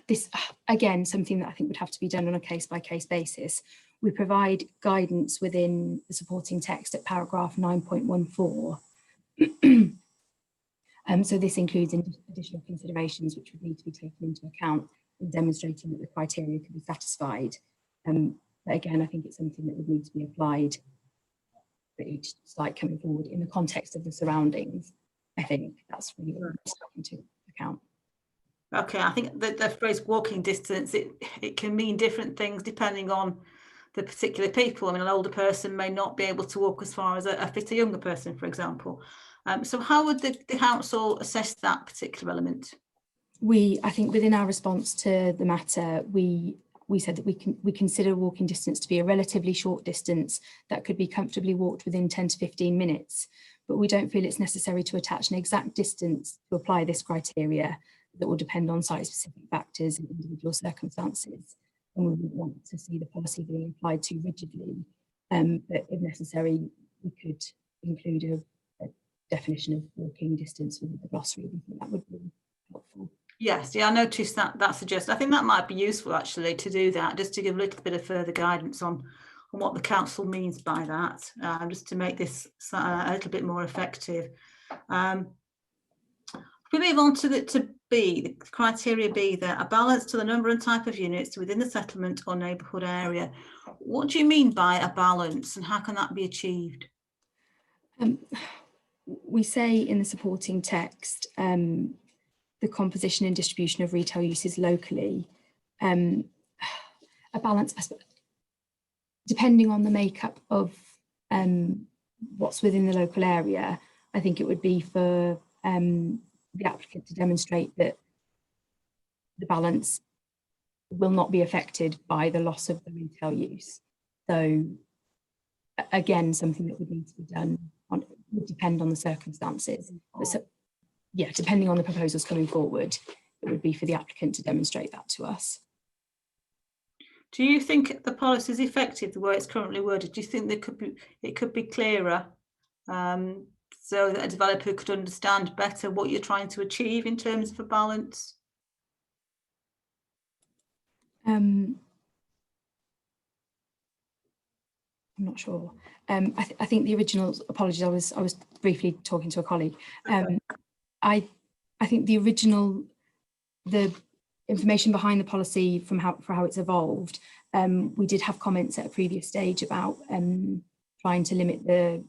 This, again, something that I think would have to be done on a case-by-case basis. We provide guidance within the supporting text at paragraph 9.14. So this includes additional considerations which would need to be taken into account in demonstrating that the criteria could be satisfied. But again, I think it's something that would need to be applied for each site coming forward in the context of the surroundings. I think that's really what we take into account. Okay, I think that the phrase walking distance, it can mean different things depending on the particular people. I mean, an older person may not be able to walk as far as a fitter younger person, for example. So how would the council assess that particular element? I think within our response to the matter, we said that we consider walking distance to be a relatively short distance that could be comfortably walked within 10 to 15 minutes, but we don't feel it's necessary to attach an exact distance to apply this criteria that will depend on site-specific factors and individual circumstances, and we wouldn't want to see the policy being applied too rigidly, but if necessary, we could include a definition of walking distance within the glossary. I think that would be helpful. Yes, yeah, I noticed that suggested. I think that might be useful actually to do that, just to give a little bit of further guidance on what the council means by that, just to make this a little bit more effective. If we move on to B, the criteria B there, a balance to the number and type of units within the settlement or neighbourhood area. What do you mean by a balance, and how can that be achieved? We say in the supporting text, the composition and distribution of retail uses locally, a balance, depending on the makeup of what's within the local area. I think it would be for the applicant to demonstrate that the balance will not be affected by the loss of the retail use. So again, something that would need to be done would depend on the circumstances. So, yeah, depending on the proposals coming forward, it would be for the applicant to demonstrate that to us. Do you think the policy is effective the way it's currently worded? Do you think it could be clearer, so that a developer could understand better what you're trying to achieve in terms of a balance? I'm not sure. I think the original, apologies, I was briefly talking to a colleague. I think the original, the information behind the policy for how it's evolved, we did have comments at a previous stage about trying to limit the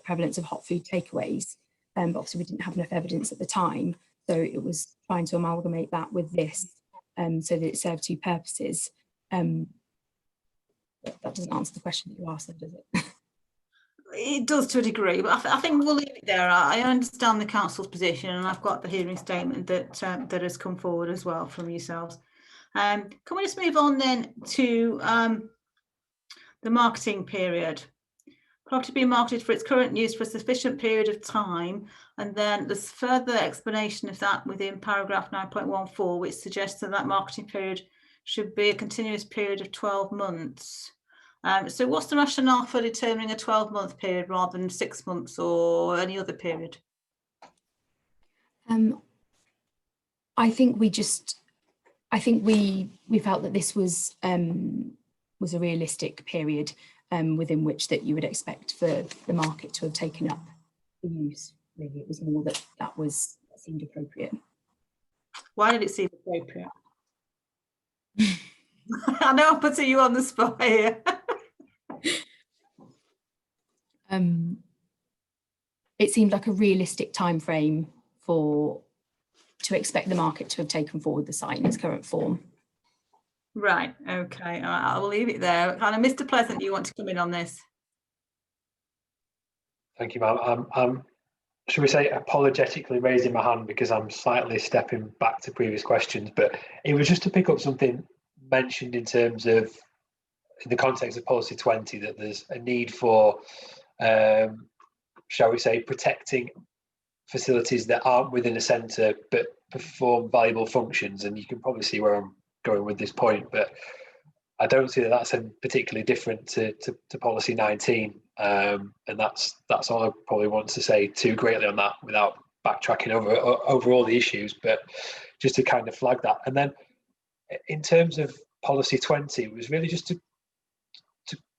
prevalence of hot food takeaways, but obviously we didn't have enough evidence at the time, so it was trying to amalgamate that with this so that it served two purposes. That doesn't answer the question that you asked, does it? It does to a degree, but I think we'll leave it there. I understand the council's position, and I've got the hearing statement that has come forward as well from yourselves. Can we just move on then to the marketing period? Property being marketed for its current use for a sufficient period of time, and then there's further explanation of that within paragraph 9.14, which suggests that marketing period should be a continuous period of 12 months. So what's the rationale for determining a 12-month period rather than 6 months or any other period? I think we felt that this was a realistic period within which that you would expect for the market to have taken up the use. Maybe it was more that seemed appropriate. Why did it seem appropriate? I know I'm putting you on the spot here. It seemed like a realistic time frame to expect the market to have taken forward the site in its current form. Right, okay, I'll leave it there. Kind of, Mr. Pleasant, you want to come in on this? Thank you, ma'am. Should we say apologetically raising my hand because I'm slightly stepping back to previous questions, but it was just to pick up something mentioned in terms of, in the context of policy 20, that there's a need for, shall we say, protecting facilities that aren't within a centre but perform valuable functions. And you can probably see where I'm going with this point, but I don't see that that's particularly different to policy 19, and that's all I probably want to say too greatly on that without backtracking over all the issues, but just to kind of flag that. And then in terms of policy 20, it was really just to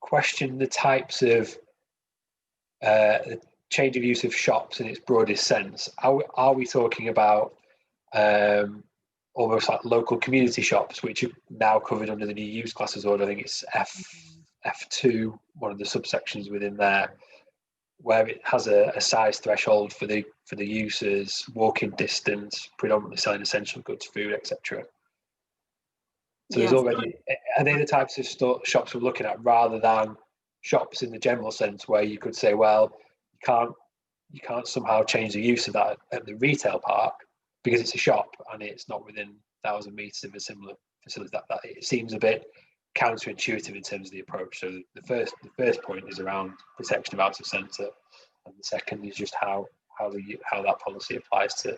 question the types of change of use of shops in its broadest sense. Are we talking about almost like local community shops, which are now covered under the new use classes order? I think it's F2, one of the subsections within there, where it has a size threshold for the users, walking distance, predominantly selling essential goods, food, etc. So Yes. there's already, are they the types of shops we're looking at, rather than shops in the general sense where you could say, well, you can't somehow change the use of that at the retail park because it's a shop and it's not within 1,000 meters of a similar facility? That it seems a bit counterintuitive in terms of the approach. So the first point is around protection of out of centre, and the second is just how that policy applies to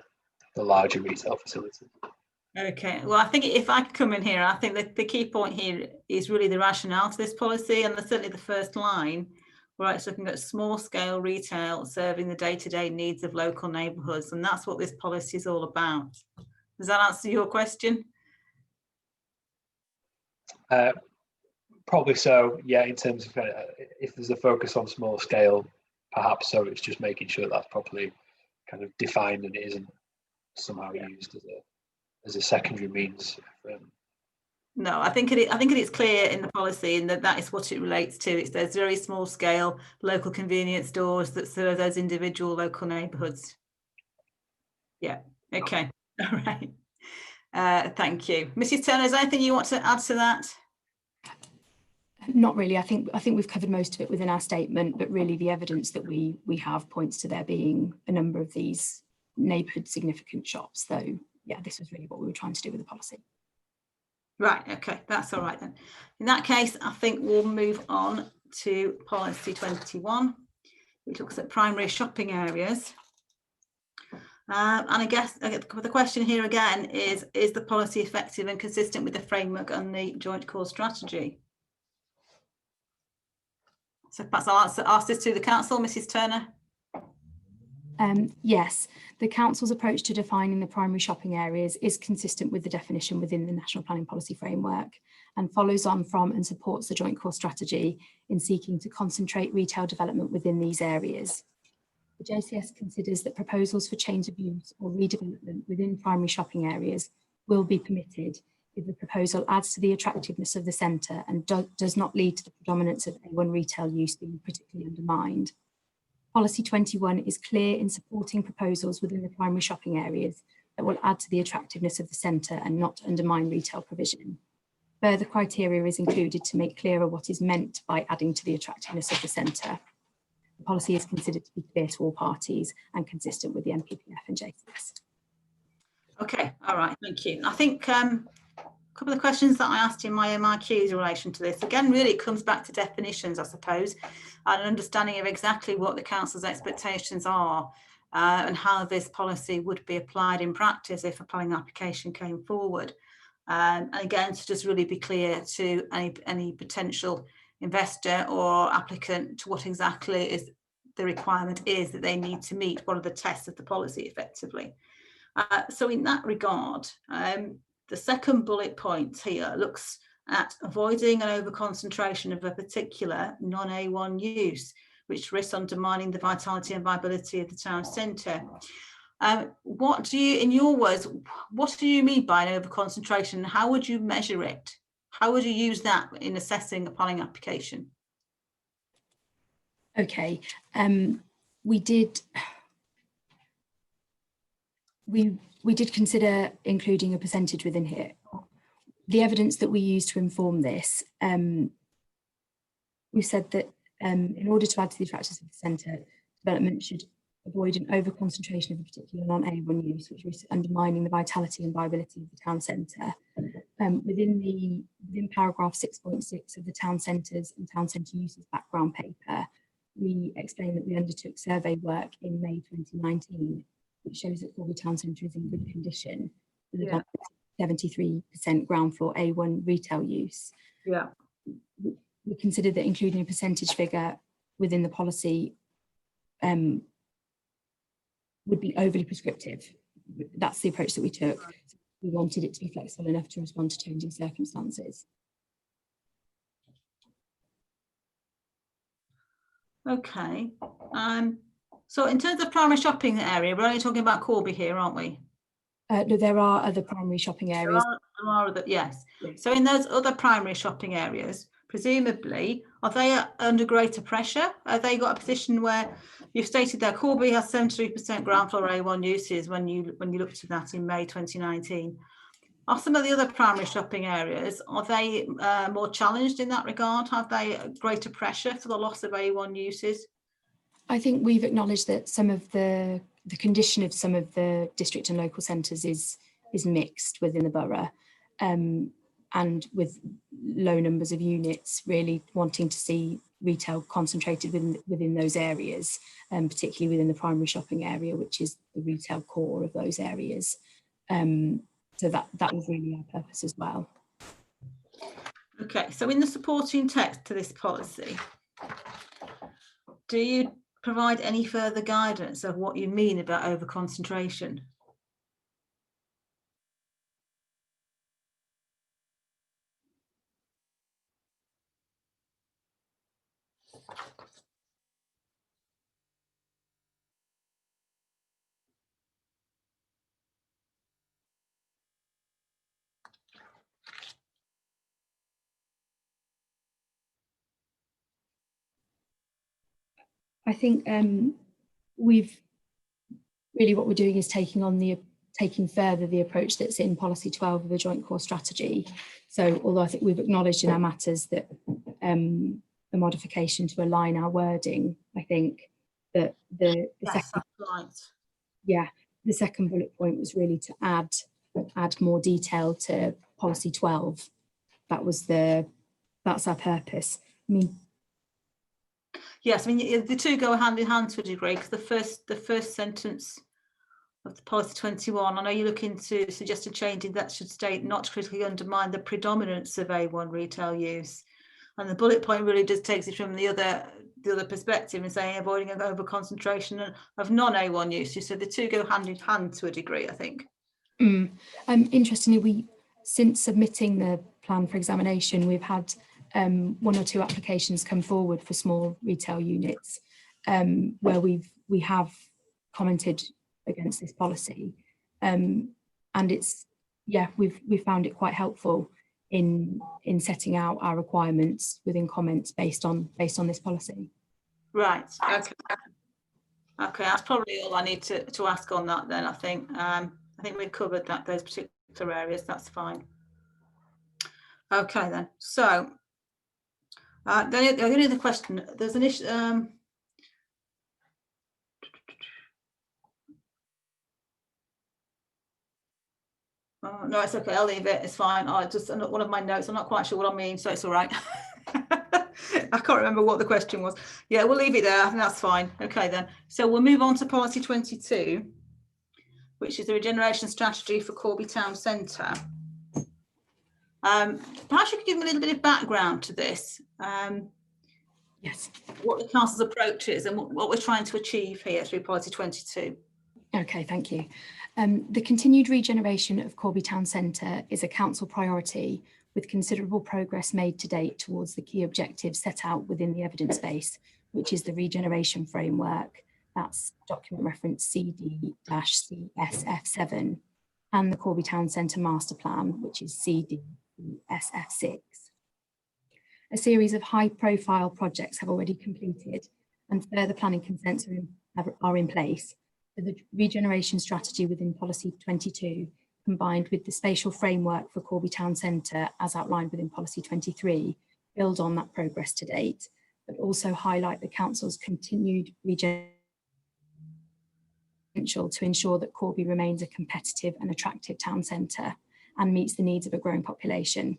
the larger retail facility. Okay, well, I think if I could come in here, I think that the key point here is really the rationale to this policy, and certainly the first line, where it's looking at small scale retail serving the day-to-day needs of local neighbourhoods, and that's what this policy is all about. Does that answer your question? Probably so, yeah, in terms of if there's a focus on small scale, perhaps so. It's just making sure that's properly kind of defined and it isn't somehow used as a secondary means. No, I think it's clear in the policy, and that is what it relates to. It's those very small scale local convenience stores that serve those individual local neighbourhoods. Yeah, okay, all right. Thank you. Mrs. Turner, is there anything you want to add to that? Not really. I think we've covered most of it within our statement, but really the evidence that we have points to there being a number of these neighbourhood significant shops. So yeah, this was really what we were trying to do with the policy. Right, okay, that's all right then. In that case, I think we'll move on to policy 21, which looks at primary shopping areas. And I guess the question here again is the policy effective and consistent with the framework and the joint core strategy? So perhaps I'll ask this to the council, Mrs. Turner. Yes, the council's approach to defining the primary shopping areas is consistent with the definition within the National Planning Policy Framework and follows on from and supports the joint core strategy in seeking to concentrate retail development within these areas. The JCS considers that proposals for change of use or redevelopment within primary shopping areas will be permitted if the proposal adds to the attractiveness of the centre and does not lead to the predominance of A1 retail use being particularly undermined. Policy 21 is clear in supporting proposals within the primary shopping areas that will add to the attractiveness of the centre and not undermine retail provision. Further criteria is included to make clearer what is meant by adding to the attractiveness of the centre. The policy is considered to be clear to all parties and consistent with the NPPF and JCS. Okay, all right, thank you. I think a couple of questions that I asked in my MRQs in relation to this, again, really it comes back to definitions, I suppose, and an understanding of exactly what the council's expectations are and how this policy would be applied in practice if a planning application came forward. And again, to just really be clear to any potential investor or applicant to what exactly is the requirement is that they need to meet. What are the tests of the policy effectively? So in that regard, the second bullet point here looks at avoiding an over-concentration of a particular non-A1 use, which risks undermining the vitality and viability of the town centre. What do you, in your words, what do you mean by an over-concentration? How would you measure it? How would you use that in assessing a planning application? Okay, we did consider including a percentage within here. The evidence that we use to inform this, we said that in order to add to the attractiveness of the centre, development should avoid an over-concentration of a particular non-A1 use, which risks undermining the vitality and viability of the town centre. Within paragraph 6.6 of the town centres and town centre uses background paper, we explained that we undertook survey work in May 2019 which shows that Corby Town Centre is in good condition, with Yeah. 73% ground floor A1 retail use. Yeah. We considered that including a percentage figure within the policy would be overly prescriptive. That's the approach that we took. We wanted it to be flexible enough to respond to changing circumstances. Okay. So in terms of primary shopping area, we're only talking about Corby here, aren't we? No, there are other primary shopping areas. There are other, yes. Yes. So in those other primary shopping areas, presumably, are they under greater pressure? Have they got a position where you've stated that Corby has 73% ground floor A1 uses when you looked at that in May 2019? Are some of the other primary shopping areas, are they more challenged in that regard? Have they greater pressure for the loss of A1 uses? I think we've acknowledged that some of the condition of some of the district and local centres is mixed within the borough, and with low numbers of units, really wanting to see retail concentrated within those areas, particularly within the primary shopping area, which is the retail core of those areas. So that was really our purpose as well. Okay, so in the supporting text to this policy, do you provide any further guidance of what you mean about over-concentration? I think what we're doing is taking further the approach that's in policy 12 of the joint core strategy. So although I think we've acknowledged in our matters that the modification to align our wording, I think that the second bullet point was really to add more detail to policy 12. That's our purpose. I mean, yes, I mean the two go hand in hand to a degree, because the first sentence of the policy 21, I know you're looking to suggest a change in that should state not to critically undermine the predominance of A1 retail use, and the bullet point really just takes it from the other perspective and saying avoiding an over concentration of non-A1 uses. So the two go hand in hand to a degree, I think. Interestingly, since submitting the plan for examination, we've had one or two applications come forward for small retail units where we have commented against this policy, and we've found it quite helpful in setting out our requirements within comments based on this policy. Right. Okay, that's probably all I need to ask on that then. I think we've covered those particular areas. That's fine. Okay then. So the only other question, there's an issue. No, it's okay. I'll leave it. It's fine. Just one of my notes. I'm not quite sure what I mean, so it's all right. I can't remember what the question was. Yeah, we'll leave it there. I think that's fine. Okay, then. So we'll move on to policy 22, which is the regeneration strategy for Corby Town Centre. Perhaps you could give me a little bit of background to this. Yes. What the council's approach is and what we're trying to achieve here through policy 22. Okay, thank you. The continued regeneration of Corby Town Centre is a council priority, with considerable progress made to date towards the key objectives set out within the evidence base, which is the regeneration framework, that's document reference CD-CSF7, and the Corby Town Centre master plan, which is CD-SF6. A series of high-profile projects have already completed, and further planning consents are in place. The regeneration strategy within policy 22, combined with the spatial framework for Corby Town Centre as outlined within policy 23, build on that progress to date, but also highlight the council's continued regeneration to ensure that Corby remains a competitive and attractive town centre and meets the needs of a growing population.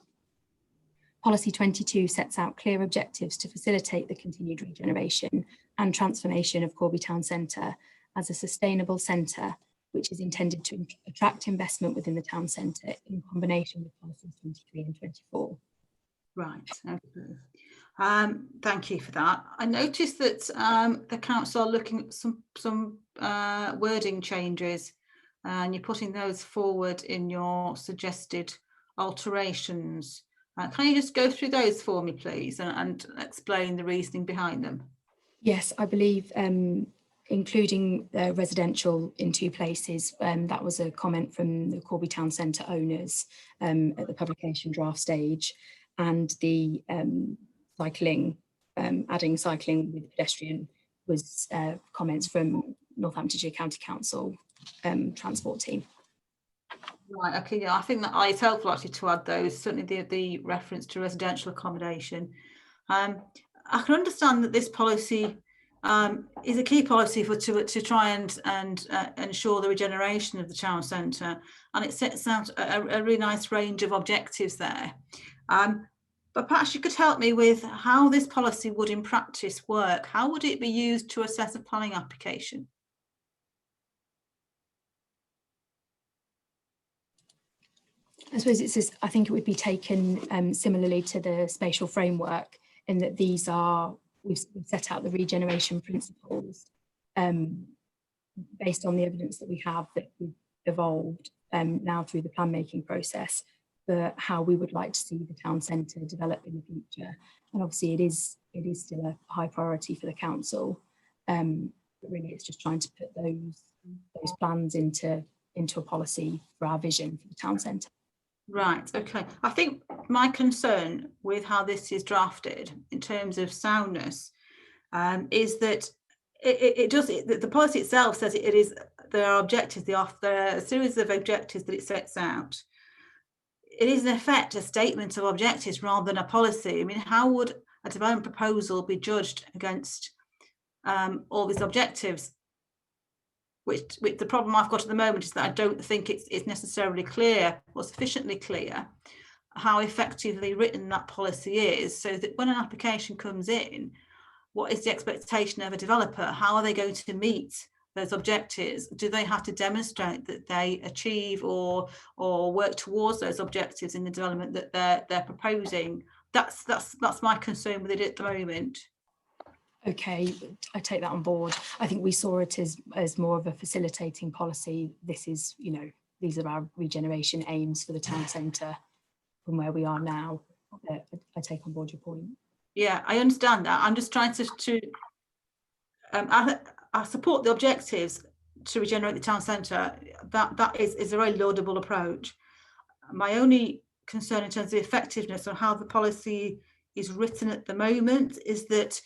Policy 22 sets out clear objectives to facilitate the continued regeneration and transformation of Corby Town Centre as a sustainable centre which is intended to attract investment within the town centre in combination with policies 23 and 24. Right. Okay. Thank you for that. I noticed that the council are looking at some wording changes, and you're putting those forward in your suggested alterations. Can you just go through those for me, please, and explain the reasoning behind them? Yes, I believe including residential in 2 places, that was a comment from the Corby Town Centre owners at the publication draft stage, and the cycling, adding cycling with pedestrian was comments from Northamptonshire County Council transport team. Right, okay, yeah, I think that it's helpful actually to add those, certainly the reference to residential accommodation. I can understand that this policy is a key policy to try and ensure the regeneration of the town centre, and it sets out a really nice range of objectives there. But perhaps you could help me with how this policy would in practice work. How would it be used to assess a planning application? I suppose I think it would be taken similarly to the spatial framework, in that we've set out the regeneration principles based on the evidence that we have that we've evolved now through the plan making process for how we would like to see the town centre develop in the future. And obviously it is still a high priority for the council, but really it's just trying to put those plans into a policy for our vision for the town centre. Right, okay. I think my concern with how this is drafted in terms of soundness is that the policy itself says there are objectives, there are a series of objectives that it sets out. It is in effect a statement of objectives rather than a policy. I mean, how would a development proposal be judged against all these objectives? Which the problem I've got at the moment is that I don't think it's necessarily clear or sufficiently clear how effectively written that policy is, so that when an application comes in, what is the expectation of a developer? How are they going to meet those objectives? Do they have to demonstrate that they achieve or work towards those objectives in the development that they're proposing? That's my concern with it at the moment. Okay, I take that on board. I think we saw it as more of a facilitating policy. This is, these are our regeneration aims for the town centre from where we are now. I take on board your point. Yeah, I understand that. I'm just trying to I support the objectives to regenerate the town centre. That is a very laudable approach. My only concern in terms of the effectiveness on how the policy is written at the moment is that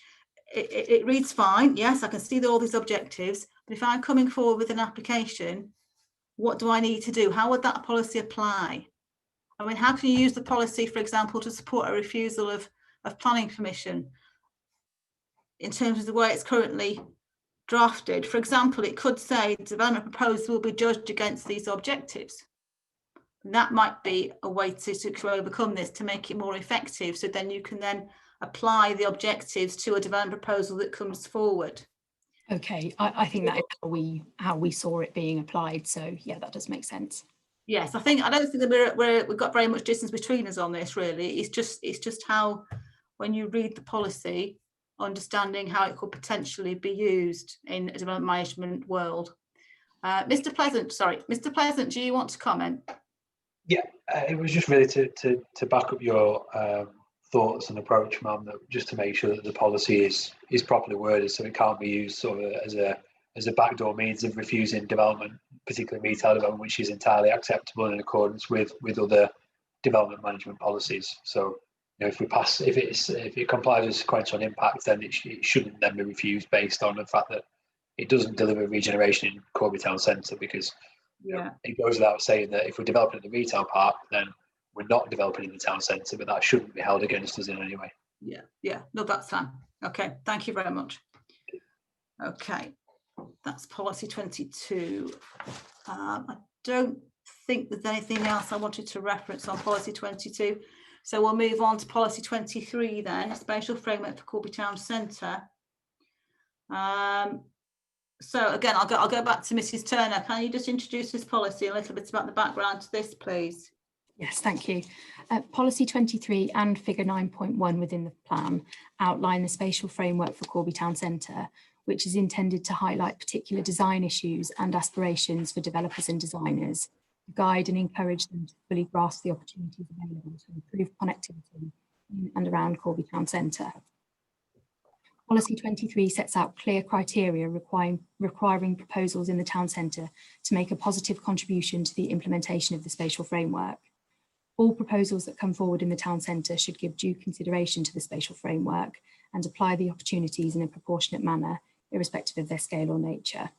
it reads fine. Yes, I can see all these objectives, but if I'm coming forward with an application, what do I need to do? How would that policy apply? I mean, how can you use the policy, for example, to support a refusal of planning permission in terms of the way it's currently drafted? For example, it could say development proposal will be judged against these objectives. And that might be a way to overcome this, to make it more effective, so then you can then apply the objectives to a development proposal that comes forward. Okay, I think that is how we saw it being applied. So yeah, that does make sense. Yes, I don't think that we've got very much distance between us on this, really. It's just how, when you read the policy, understanding how it could potentially be used in a development management world. Mr. Pleasant, do you want to comment? Yeah, it was just really to back up your thoughts and approach, ma'am, that just to make sure that the policy is properly worded, so it can't be used sort of as a backdoor means of refusing development, particularly retail development, which is entirely acceptable in accordance with other development management policies. So, if it complies with sequential impact, then it shouldn't then be refused based on the fact that it doesn't deliver regeneration in Corby Town Centre, because it goes without saying that if we're developing in the retail park, then we're not developing in the town centre, but that shouldn't be held against us in any way. Yeah, no, that's fine. Okay, thank you very much. Okay, that's policy 22. I don't think there's anything else I wanted to reference on policy 22. So we'll move on to policy 23 then, spatial framework for Corby Town Centre. So again, I'll go back to Mrs. Turner. Can you just introduce this policy, a little bit about the background to this, please? Yes, thank you. Policy 23 and figure 9.1 within the plan outline the spatial framework for Corby Town Centre, which is intended to highlight particular design issues and aspirations for developers and designers, guide and encourage them to fully grasp the opportunities available to improve connectivity in and around Corby Town Centre. Policy 23 sets out clear criteria requiring proposals in the town centre to make a positive contribution to the implementation of the spatial framework. All proposals that come forward in the town centre should give due consideration to the spatial framework and apply the opportunities in a proportionate manner, irrespective of their scale or nature.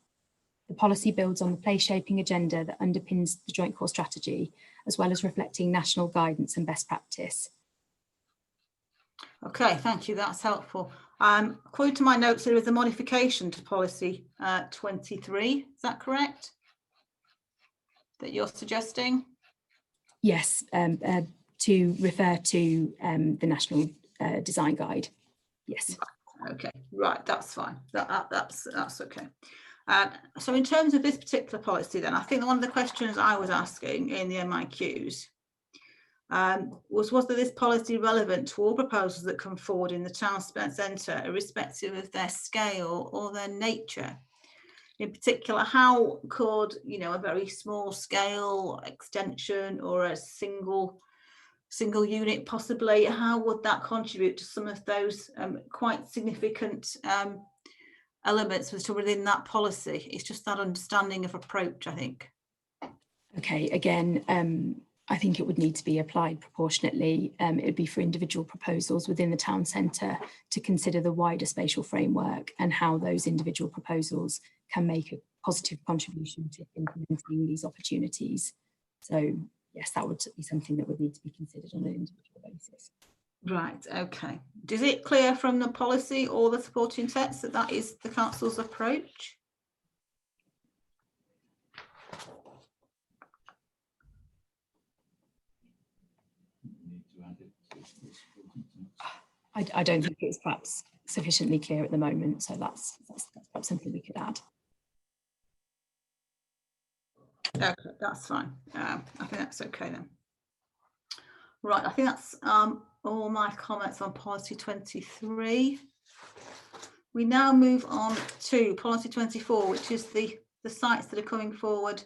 The policy builds on the place shaping agenda that underpins the Joint Core Strategy, as well as reflecting national guidance and best practice. Okay, thank you, that's helpful. According to my notes, there is a modification to policy 23, is that correct? That you're suggesting? Yes, to refer to the National Design Guide. Yes. Okay, right, that's fine. That's okay. So in terms of this particular policy, then I think one of the questions I was asking in the MIQs was whether this policy relevant to all proposals that come forward in the town centre, irrespective of their scale or their nature. In particular, how could, you know, a very small scale extension or a single unit possibly, how would that contribute to some of those quite significant elements within that policy? It's just that understanding of approach, I think. Okay, again, I think it would need to be applied proportionately. It would be for individual proposals within the town centre to consider the wider spatial framework and how those individual proposals can make a positive contribution to implementing these opportunities. So yes, that would be something that would need to be considered on an individual basis. Right, okay. Is it clear from the policy or the supporting text that that is the council's approach? I don't think it's perhaps sufficiently clear at the moment, so that's perhaps something we could add. Okay, that's fine. I think that's okay then. Right, I think that's all my comments on policy 23. We now move on to policy 24, which is the sites that are coming forward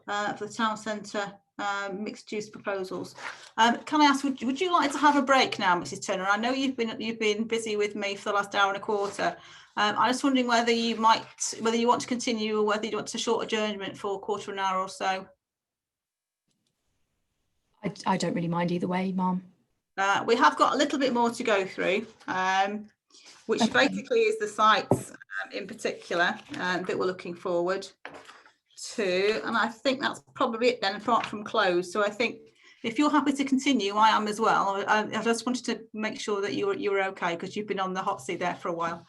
for the town centre mixed use proposals. Can I ask, would you like to have a break now, Mrs. Turner? I know you've been busy with me for the last hour and a quarter. I'm just wondering whether you want to continue or whether you want a short adjournment for a quarter of an hour or so. I don't really mind either way, Ma'am. We have got a little bit more to go through, which Okay. basically is the sites in particular that we're looking forward to, and I think that's probably it then, apart from close. So I think if you're happy to continue, I am as well. I just wanted to make sure that you were okay, because you've been on the hot seat there for a while.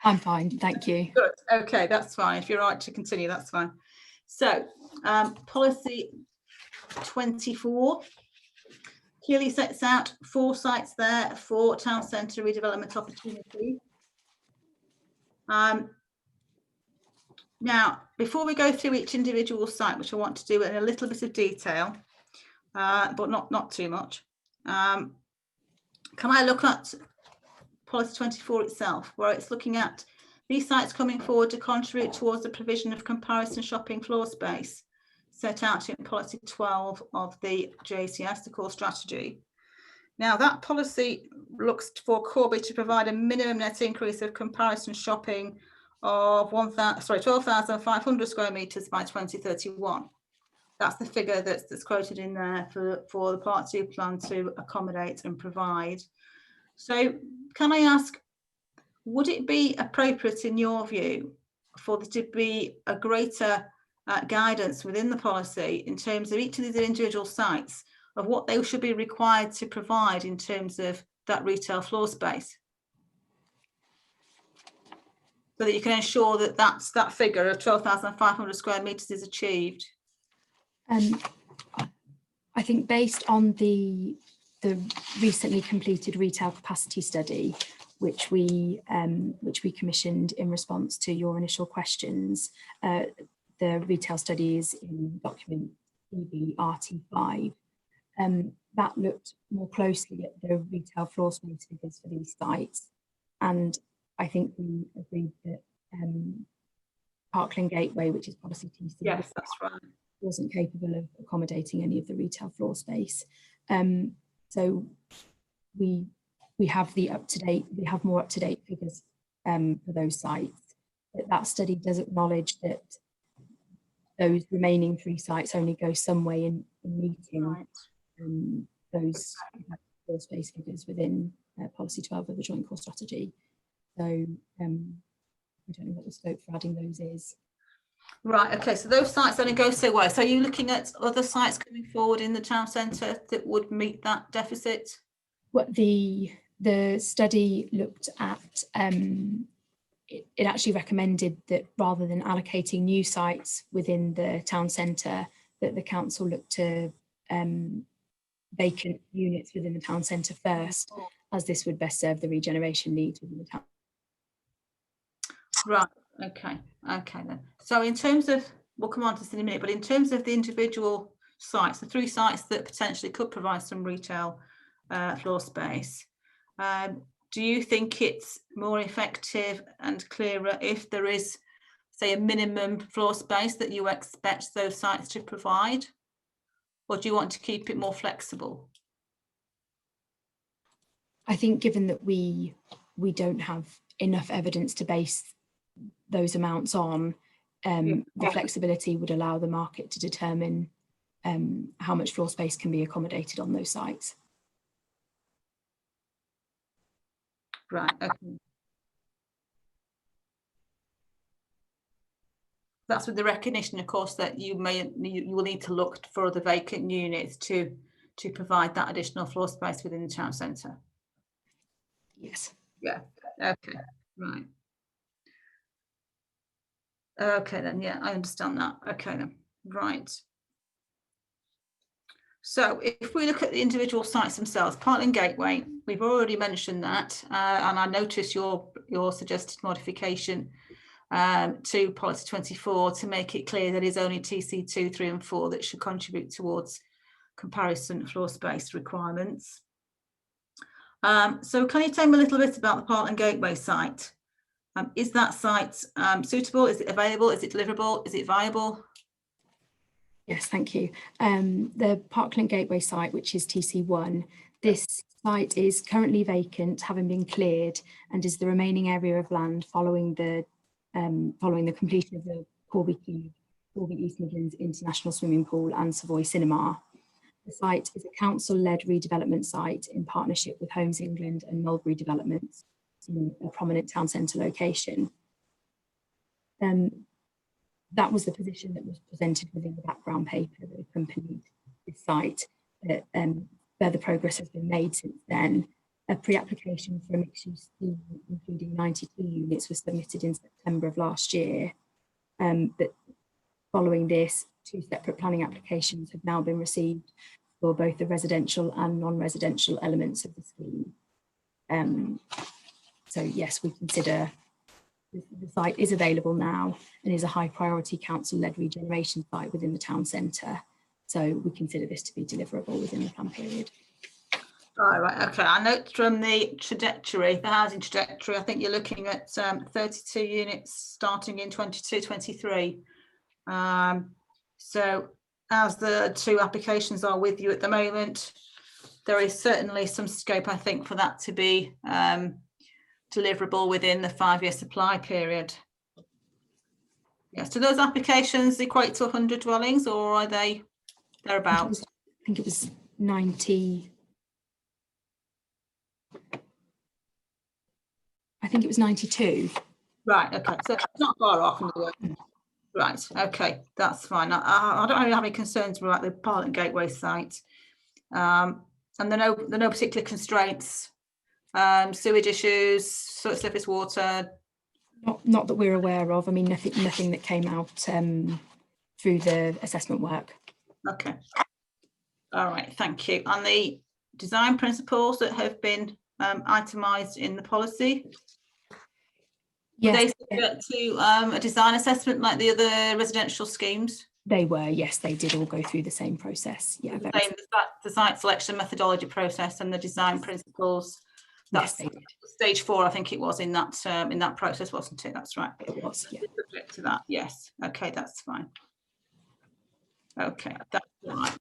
I'm fine, thank you. Good. Okay, that's fine. If you're all right to continue, that's fine. So policy 24 clearly sets out 4 sites there for town centre redevelopment opportunity. Now, before we go through each individual site, which I want to do in a little bit of detail, but not too much, can I look at policy 24 itself, where it's looking at these sites coming forward to contribute towards the provision of comparison shopping floor space set out in policy 12 of the JCS, the core strategy. Now, that policy looks for Corby to provide a minimum net increase of comparison shopping of 12,500 square metres by 2031. That's the figure that's quoted in there for the Part 2 plan to accommodate and provide. So can I ask, would it be appropriate in your view for there to be a greater guidance within the policy in terms of each of these individual sites of what they should be required to provide in terms of that retail floor space, so that you can ensure that that figure of 12,500 square metres is achieved? I think based on the recently completed retail capacity study, which we commissioned in response to your initial questions. The retail studies in document EB-RT5. That looked more closely at the retail floor space figures for these sites, and I think we agreed that Parkland Gateway, which is policy TC, Yes, that's right. wasn't capable of accommodating any of the retail floor space. So we have more up-to-date figures for those sites. But that study does acknowledge that those remaining 3 sites only go some way in meeting those floor space figures within policy 12 of the joint core strategy. So I don't know what the scope for adding those is. Right, okay, so those sites only go so well. So are you looking at other sites coming forward in the town centre that would meet that deficit? What the study looked at, it actually recommended that rather than allocating new sites within the town centre, that the council look to vacant units within the town centre first, as this would best serve the regeneration needs within the town. Right, okay then. So in terms of, we'll come on to this in a minute, but in terms of the individual sites, the 3 sites that potentially could provide some retail floor space, do you think it's more effective and clearer if there is, say, a minimum floor space that you expect those sites to provide? Or do you want to keep it more flexible? I think given that we don't have enough evidence to base those amounts on, the flexibility would allow the market to determine how much floor space can be accommodated on those sites. Right, okay. That's with the recognition, of course, that you will need to look for other vacant units to provide that additional floor space within the town centre. Yes. Yeah, okay, right. Okay then, yeah, I understand that. Okay then, right. So if we look at the individual sites themselves, Parkland Gateway, we've already mentioned that, and I noticed your suggested modification to policy 24 to make it clear that it's only TC 2, 3 and 4 that should contribute towards comparison floor space requirements. So can you tell me a little bit about the Parkland Gateway site? Is that site suitable? Is it available? Is it deliverable? Is it viable? Yes, thank you. The Parkland Gateway site, which is TC1, this site is currently vacant, having been cleared, and is the remaining area of land following the completion of the Corby Cube, Corby East Midlands International Swimming Pool and Savoy Cinema. The site is a council-led redevelopment site in partnership with Homes England and Mulberry Developments in a prominent town centre location. That was the position that was presented within the background paper that accompanied this site. Further progress has been made since then. A pre-application for a mixed-use scheme, including 92 units, was submitted in September of last year. But following this, 2 separate planning applications have now been received for both the residential and non-residential elements of the scheme. So yes, we consider the site is available now and is a high priority council-led regeneration site within the town centre. So we consider this to be deliverable within the plan period. Right, okay. I note from the trajectory, the housing trajectory, I think you're looking at 32 units starting in 22-23. So as the 2 applications are with you at the moment, there is certainly some scope, I think, for that to be deliverable within the 5-year supply period. Yes, do those applications equate to 100 dwellings, or are they thereabouts? I think it was 90. I think it was 92. Right, okay, so it's not far off in the work. Right, okay, that's fine. I don't really have any concerns about the Parkland Gateway site. And there are no particular constraints, sewage issues, surface water. Not that we're aware of. I mean, nothing that came out through the assessment work. Okay. All right, thank you. And the design principles that have been itemised in the policy? Were Yes, they subject to a design assessment like the other residential schemes? they were. Yes, they did all go through the same process. Yeah, The very same, the site selection methodology process and the design principles. yes, That's they did. stage 4, I think it was in that process, wasn't it? That's right. It was, yeah. Subject to that, yes. Okay, that's fine. Okay, that's right.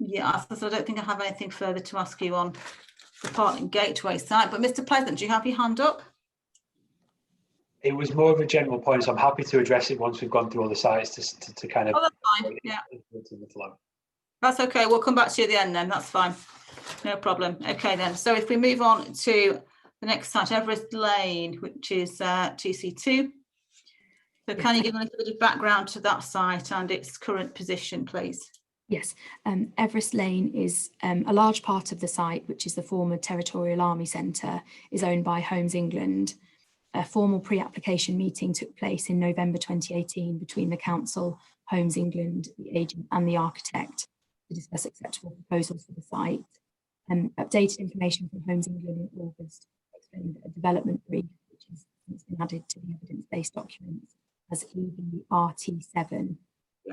Yeah, so I don't think I have anything further to ask you on the Partling Gateway site, but Mr. Pleasant, do you have your hand up? It was more of a general point, so I'm happy to address it once we've gone through all the sites to kind of. Oh, that's fine. Yeah, into the flow. that's okay. We'll come back to you at the end then. That's fine. No problem. Okay then. So if we move on to the next site, Everest Lane, which is TC2. So can you give a little bit of background to that site and its current position, please? Yes, Everest Lane is a large part of the site, which is the former Territorial Army Centre, is owned by Homes England. A formal pre-application meeting took place in November 2018 between the council, Homes England, the agent and the architect to discuss acceptable proposals for the site. Updated information from Homes England in August explained that a development brief, which has since been added to the evidence-based documents as EBRT7,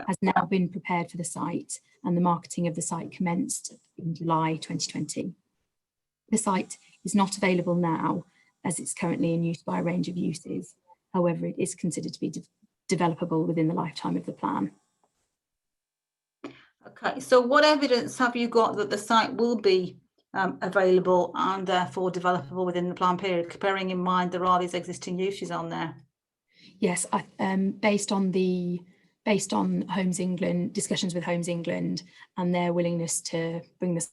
has now been prepared for the site, and the marketing of the site commenced in July 2020. The site is not available now as it's currently in use by a range of uses. However, it is considered to be developable within the lifetime of the plan. Okay, so what evidence have you got that the site will be available and therefore developable within the plan period, bearing in mind there are these existing uses on there? Yes, based on Homes England, discussions with Homes England and their willingness to bring this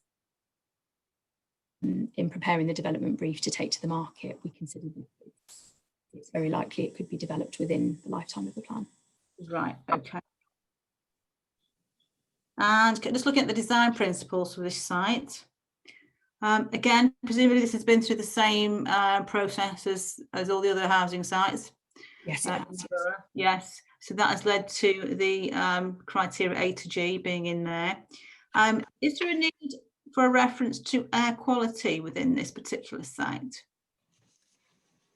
in preparing the development brief to take to the market, we consider that it's very likely it could be developed within the lifetime of the plan. Right, okay. And just looking at the design principles for this site, again, presumably this has been through the same process as all the other housing sites. Yes, yes. So that has led to the criteria A to G being in there. Is there a need for a reference to air quality within this particular site,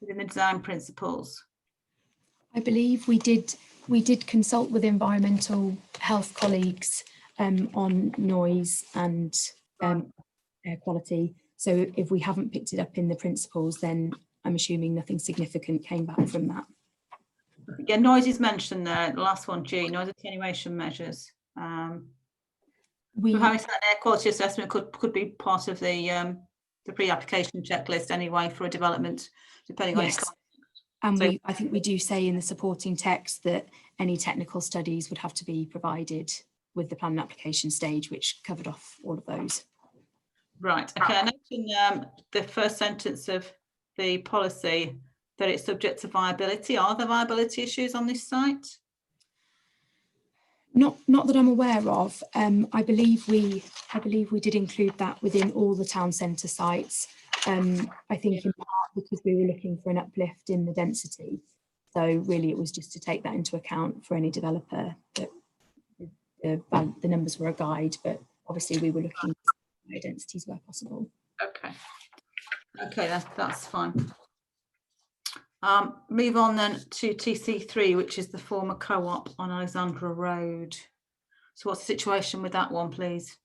within the design principles? I believe we did consult with environmental health colleagues on noise and air quality. So if we haven't picked it up in the principles, then I'm assuming nothing significant came back from that. Yeah, noise is mentioned there. The last one, G, noise attenuation measures. We having said air quality assessment could be part of the pre-application checklist anyway for a development, depending on its content. And So, I think we do say in the supporting text that any technical studies would have to be provided with the plan application stage, which covered off all of those. right. Okay. I note in the first sentence of the policy that it's subject to viability. Are there viability issues on this site? Not that I'm aware of. I believe we did include that within all the town centre sites. I think in part because we were looking for an uplift in the density. So really it was just to take that into account for any developer, that the numbers were a guide, but obviously we were looking at higher densities where possible. Okay. Okay, that's fine. Move on then to TC3, which is the former co-op on Alexandra Road. So what's the situation with that one, please?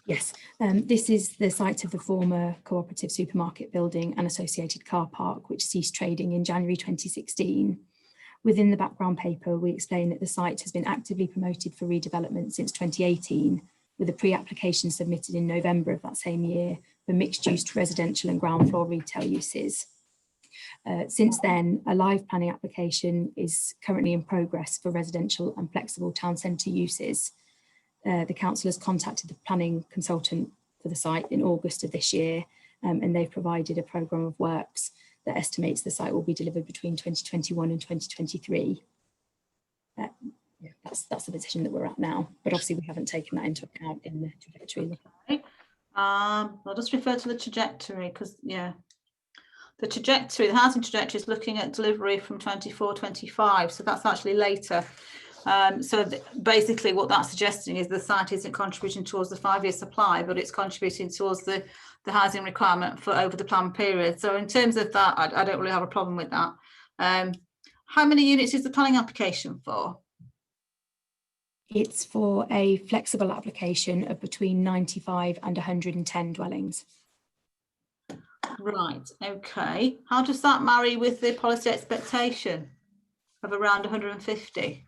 Yes, this is the site of the former cooperative supermarket building and associated car park, which ceased trading in January 2016. Within the background paper, we explain that the site has been actively promoted for redevelopment since 2018, with a pre-application submitted in November of that same year for mixed-use residential and ground floor retail uses. Since then, a live planning application is currently in progress for residential and flexible town centre uses. The council has contacted the planning consultant for the site in August of this year, and they've provided a programme of works that estimates the site will be delivered between 2021 and 2023. That's the position that we're at now, but obviously we haven't taken that into account in the trajectory. Okay. I'll just refer to the trajectory because, yeah, the trajectory, the housing trajectory is looking at delivery from 24-25, so that's actually later. Basically what that's suggesting is the site isn't contributing towards the 5-year supply, but it's contributing towards the housing requirement for over the plan period. So in terms of that, I don't really have a problem with that. How many units is the planning application for? It's for a flexible application of between 95 and 110 dwellings. Right, okay. How does that marry with the policy expectation of around 150?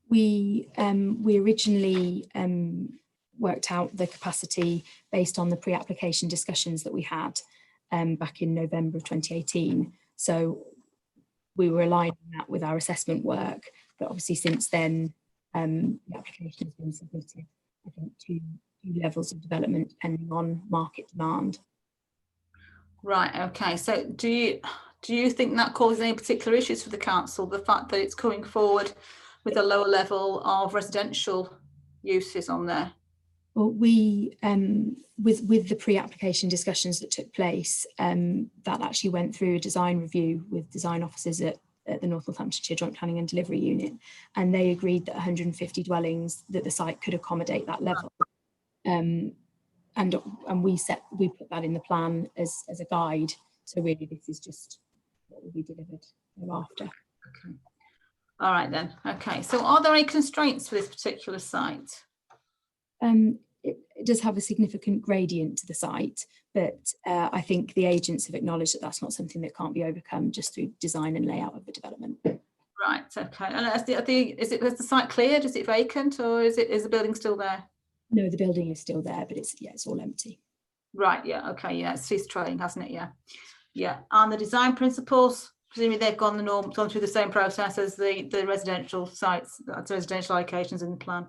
We originally worked out the capacity based on the pre-application discussions that we had back in November of 2018. So we were aligning that with our assessment work, but obviously since then the application has been submitted, I think, to levels of development depending on market demand. Right, okay. So do you think that causes any particular issues for the council, the fact that it's coming forward with a lower level of residential uses on there? Well, we, with the pre-application discussions that took place, that actually went through a design review with design officers at the North Northamptonshire Joint Planning and Delivery Unit, and they agreed that 150 dwellings, that the site could accommodate that level. And we put that in the plan as a guide. So really this is just what will be delivered thereafter. Okay. All right then. Okay. So are there any constraints for this particular site? It does have a significant gradient to the site, but I think the agents have acknowledged that that's not something that can't be overcome just through design and layout of the development. Right. Okay. And is the site cleared? Is it vacant, or is the building still there? No, the building is still there, but it's all empty. Right. Yeah. Okay. Yeah. It's ceased trading, hasn't it? Yeah. Yeah. And the design principles, presumably they've gone through the same process as the residential sites, residential allocations in the plan.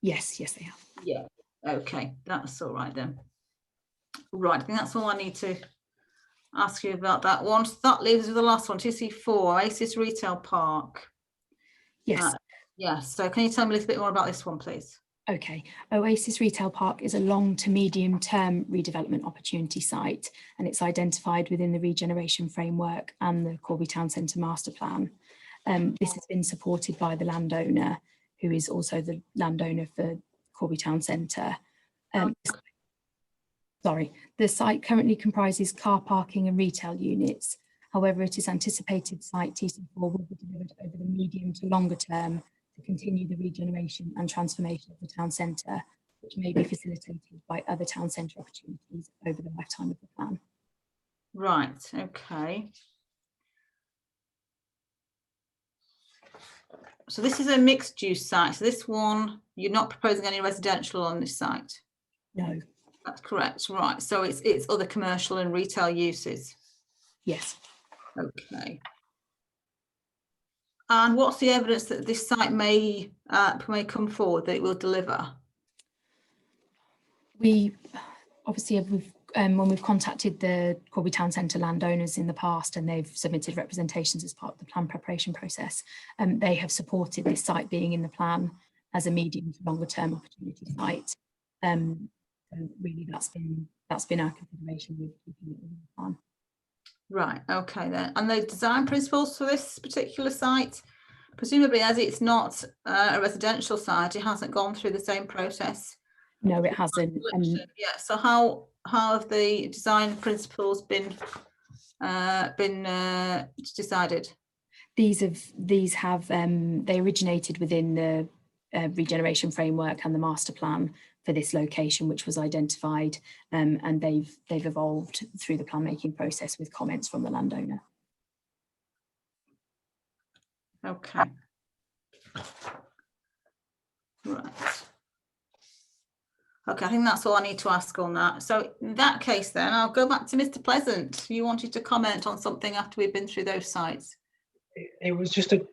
Yes, they have. Yeah. Okay, that's all right then. Right, I think that's all I need to ask you about that one. So that leaves us with the last one, TC4, Oasis Retail Park. Yes. Yes, so can you tell me a little bit more about this one, please? Okay, Oasis Retail Park is a long to medium term redevelopment opportunity site, and it's identified within the regeneration framework and the Corby Town Centre master plan. This has been supported by the landowner, who is also the landowner for Corby Town Centre. The site currently comprises car parking and retail units. However, it is anticipated site TC4 will be delivered over the medium to longer term to continue the regeneration and transformation of the town centre, which may be facilitated by other town centre opportunities over the lifetime of the plan. Right, okay. So this is a mixed use site. So this one, you're not proposing any residential on this site? No. That's correct, right. So it's other commercial and retail uses? Yes. Okay. And what's the evidence that this site may come forward that it will deliver? We obviously when we've contacted the Corby Town Centre landowners in the past, and they've submitted representations as part of the plan preparation process, they have supported this site being in the plan as a medium to longer term opportunity site. So really that's been our consideration with keeping it in the plan. Right, okay then. And the design principles for this particular site, presumably as it's not a residential site, it hasn't gone through the same process? No, it hasn't. Yeah, so how have the design principles been decided? These have they originated within the regeneration framework and the master plan for this location, which was identified, and they've evolved through the plan making process with comments from the landowner. Okay. Right. Okay, I think that's all I need to ask on that. So in that case, then I'll go back to Mr. Pleasant. You wanted to comment on something after we've been through those sites. It was just a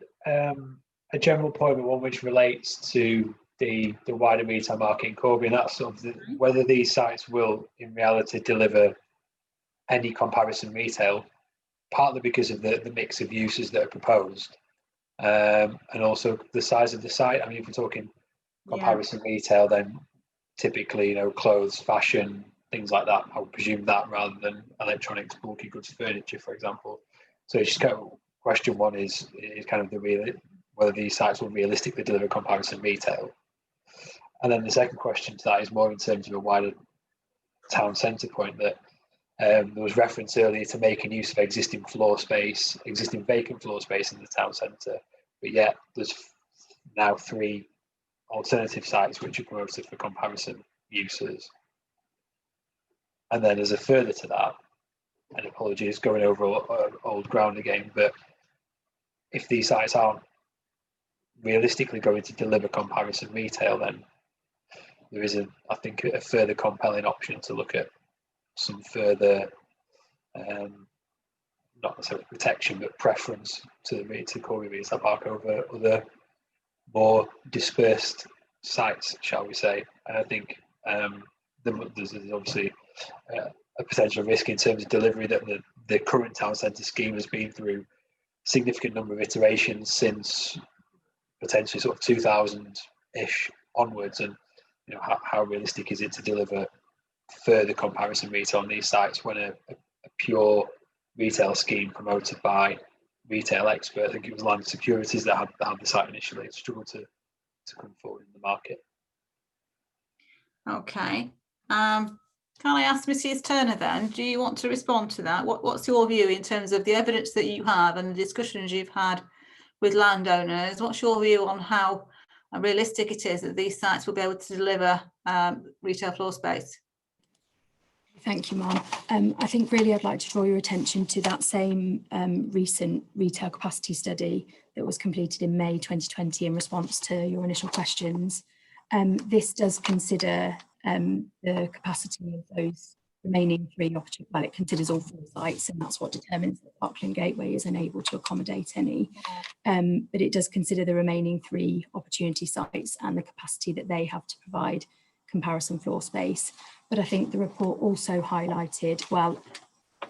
general point, but one which relates to the wider retail market in Corby, and that's sort of whether these sites will in reality deliver any comparison retail, partly because of the mix of uses that are proposed, and also the size of the site. I mean, if we're talking comparison retail, then typically, clothes, fashion, things like that, I would presume that, rather than electronics, bulky goods, furniture, for example. So it's just kind of question one is kind of the whether these sites will realistically deliver comparison retail. And then the second question to that is more in terms of a wider town centre point, that there was reference earlier to making use of existing vacant floor space in the town centre, but yet there's now 3 alternative sites which are promoted for comparison uses. And then as a further to that, and apologies going over old ground again, but if these sites aren't realistically going to deliver comparison retail, then there is, I think, a further compelling option to look at some further, not necessarily protection, but preference to Corby Retail Park over other more dispersed sites, shall we say. And I think there's obviously a potential risk in terms of delivery that the current town centre scheme has been through significant number of iterations since potentially sort of 2000-ish onwards, and how realistic is it to deliver further comparison retail on these sites when a pure retail scheme promoted by retail expert, I think it was Land Securities that had the site initially, struggled to come forward in the market. Okay. Can I ask Mrs. Turner then, do you want to respond to that? What's your view in terms of the evidence that you have and the discussions you've had with landowners? What's your view on how realistic it is that these sites will be able to deliver retail floor space? Thank you, Ma'am. I think really I'd like to draw your attention to that same recent retail capacity study that was completed in May 2020 in response to your initial questions. This does consider the capacity of those remaining 3 opportunities. Well, it considers all 4 sites, and that's what determines that Parkland Gateway is unable to accommodate any. But it does consider the remaining 3 opportunity sites and the capacity that they have to provide comparison floor space. But I think the report also highlighted, well,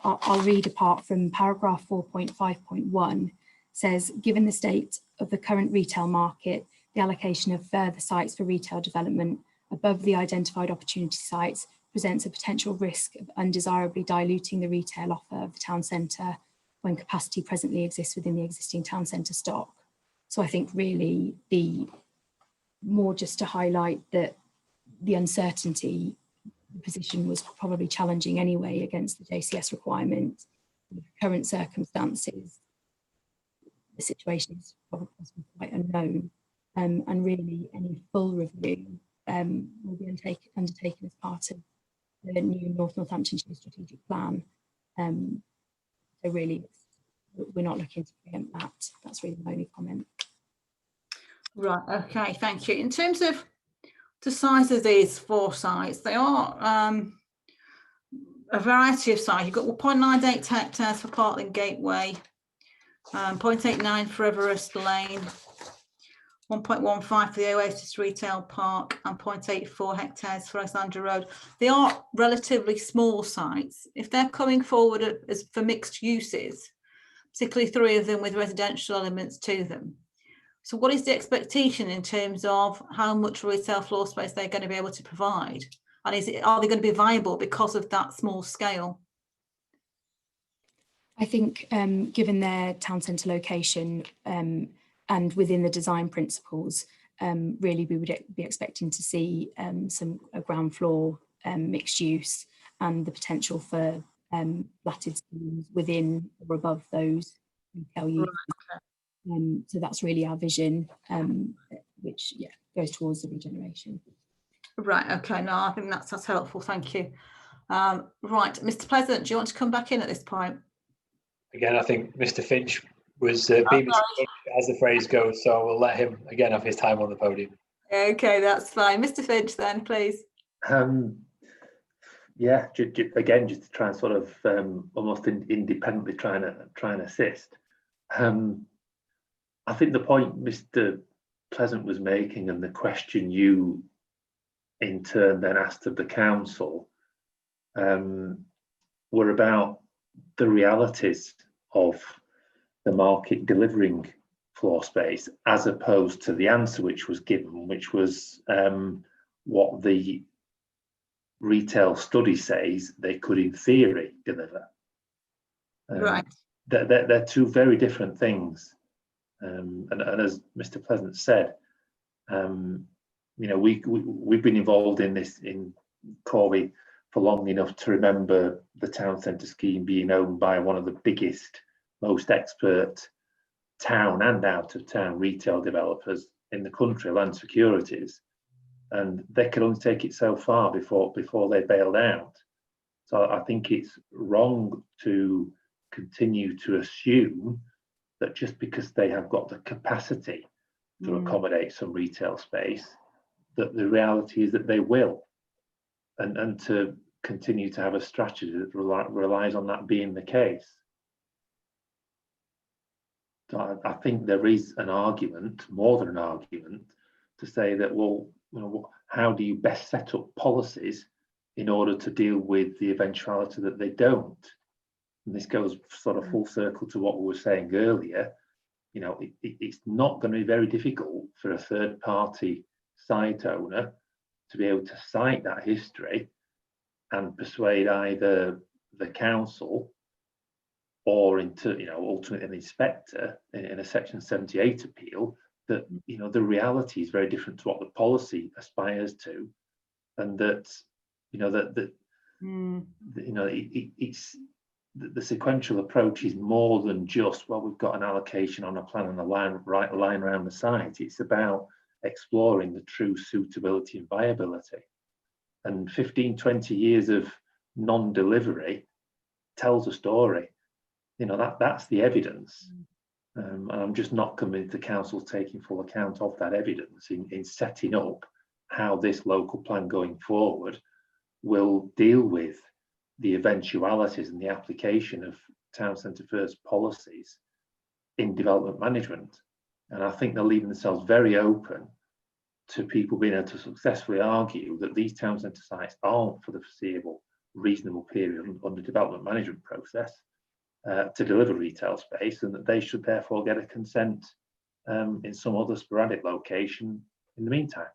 I'll read apart from paragraph 4.5.1, says, given the state of the current retail market, the allocation of further sites for retail development above the identified opportunity sites presents a potential risk of undesirably diluting the retail offer of the town centre when capacity presently exists within the existing town centre stock. So I think really more just to highlight that the uncertainty, the position was probably challenging anyway against the JCS requirement. With current circumstances, the situation is probably quite unknown, and really any full review will be undertaken as part of the new North Northamptonshire strategic plan. So really, we're not looking to preempt that. That's really my only comment. Right, okay, thank you. In terms of the size of these 4 sites, they are a variety of sites. You've got 0.98 hectares for Parkland Gateway, 0.89 for Everest Lane, 1.15 for the Oasis Retail Park, and 0.84 hectares for Alexandra Road. They are relatively small sites. If they're coming forward as for mixed uses, particularly 3 of them with residential elements to them, so what is the expectation in terms of how much retail floor space they're going to be able to provide? And are they going to be viable because of that small scale? I think given their town centre location and within the design principles, really we would be expecting to see some ground floor mixed use and the potential for flatted schemes within or above those retail uses. So that's really our vision, which goes towards the regeneration. Right, okay, no, I think that's helpful, thank you. Right, Mr. Pleasant, do you want to come back in at this point? Again, I think Mr. Finch was being as the phrase goes, so we'll let him again have his time on the podium. Okay, that's fine. Mr. Finch then, please. Yeah, again, just to try and sort of almost independently try and assist. I think the point Mr. Pleasant was making and the question you in turn then asked of the council were about the realities of the market delivering floor space as opposed to the answer which was given, which was what the retail study says they could in theory deliver. Right. They're 2 very different things. And as Mr. Pleasant said, you know, we've been involved in this in Corby for long enough to remember the town centre scheme being owned by one of the biggest, most expert town and out of town retail developers in the country, Land Securities, and they could only take it so far before they bailed out. So I think it's wrong to continue to assume that just because they have got the capacity to accommodate some retail space, that the reality is that they will, and to continue to have a strategy that relies on that being the case. So I think there is an argument, more than an argument, to say that, well, you know, how do you best set up policies in order to deal with the eventuality that they don't? And this goes sort of full circle to what we were saying earlier. You know, it's not going to be very difficult for a third party site owner to be able to cite that history and persuade either the council or into, you know, ultimately an inspector in a Section 78 appeal that, you know, the reality is very different to what the policy aspires to, and that, you know, you know, it's the sequential approach is more than just, well, we've got an allocation on a plan and a line around the site. It's about exploring the true suitability and viability. And 15, 20 years of non-delivery tells a story. You know, that's the evidence. And I'm just not convinced the council's taking full account of that evidence in setting up how this local plan going forward will deal with the eventualities and the application of town centre first policies in development management. And I think they're leaving themselves very open to people being able to successfully argue that these town centre sites aren't for the foreseeable reasonable period under development management process to deliver retail space, and that they should therefore get a consent in some other sporadic location in the meantime.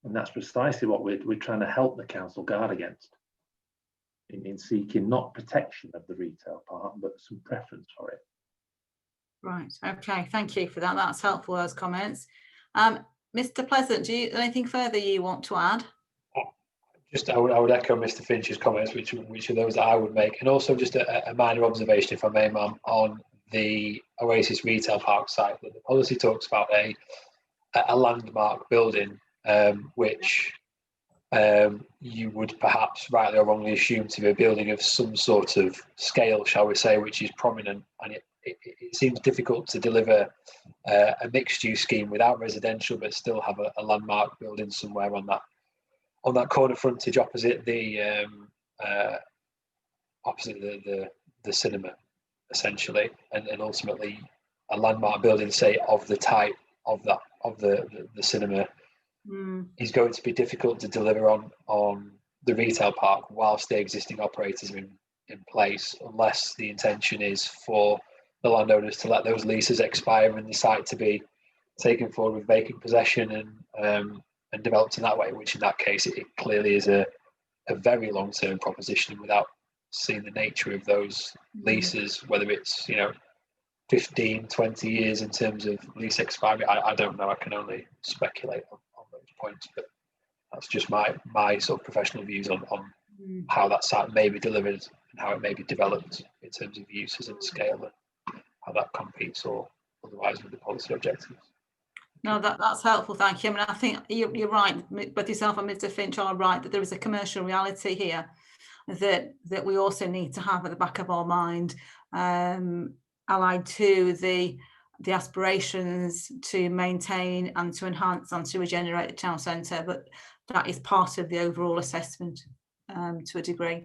And that's precisely what we're trying to help the council guard against in seeking not protection of the retail part, but some preference for it. Right, okay, thank you for that. That's helpful, those comments. Mr. Pleasant, do you anything further you want to add? Just I would echo Mr. Finch's comments, which are those that I would make, and also just a minor observation, if I may, ma'am, on the Oasis Retail Park site. That the policy talks about a landmark building, which you would perhaps rightly or wrongly assume to be a building of some sort of scale, shall we say, which is prominent, and it seems difficult to deliver a mixed-use scheme without residential, but still have a landmark building somewhere on that corner frontage opposite the cinema, essentially, and ultimately a landmark building, say, of the type of the cinema is going to be difficult to deliver on the retail park whilst the existing operators are in place, unless the intention is for the landowners to let those leases expire and the site to be taken forward with vacant possession and developed in that way, which in that case it clearly is a very long-term proposition without seeing the nature of those leases, whether it's 15, 20 years in terms of lease expiry. I don't know, I can only speculate on those points, but that's just my sort of professional views on how that site may be delivered and how it may be developed in terms of uses and scale, and how that competes or otherwise with the policy objectives. No, that's helpful, thank you. I mean, I think you're right, both yourself and Mr. Finch are right that there is a commercial reality here that we also need to have at the back of our mind, allied to the aspirations to maintain and to enhance and to regenerate the town centre, but that is part of the overall assessment to a degree.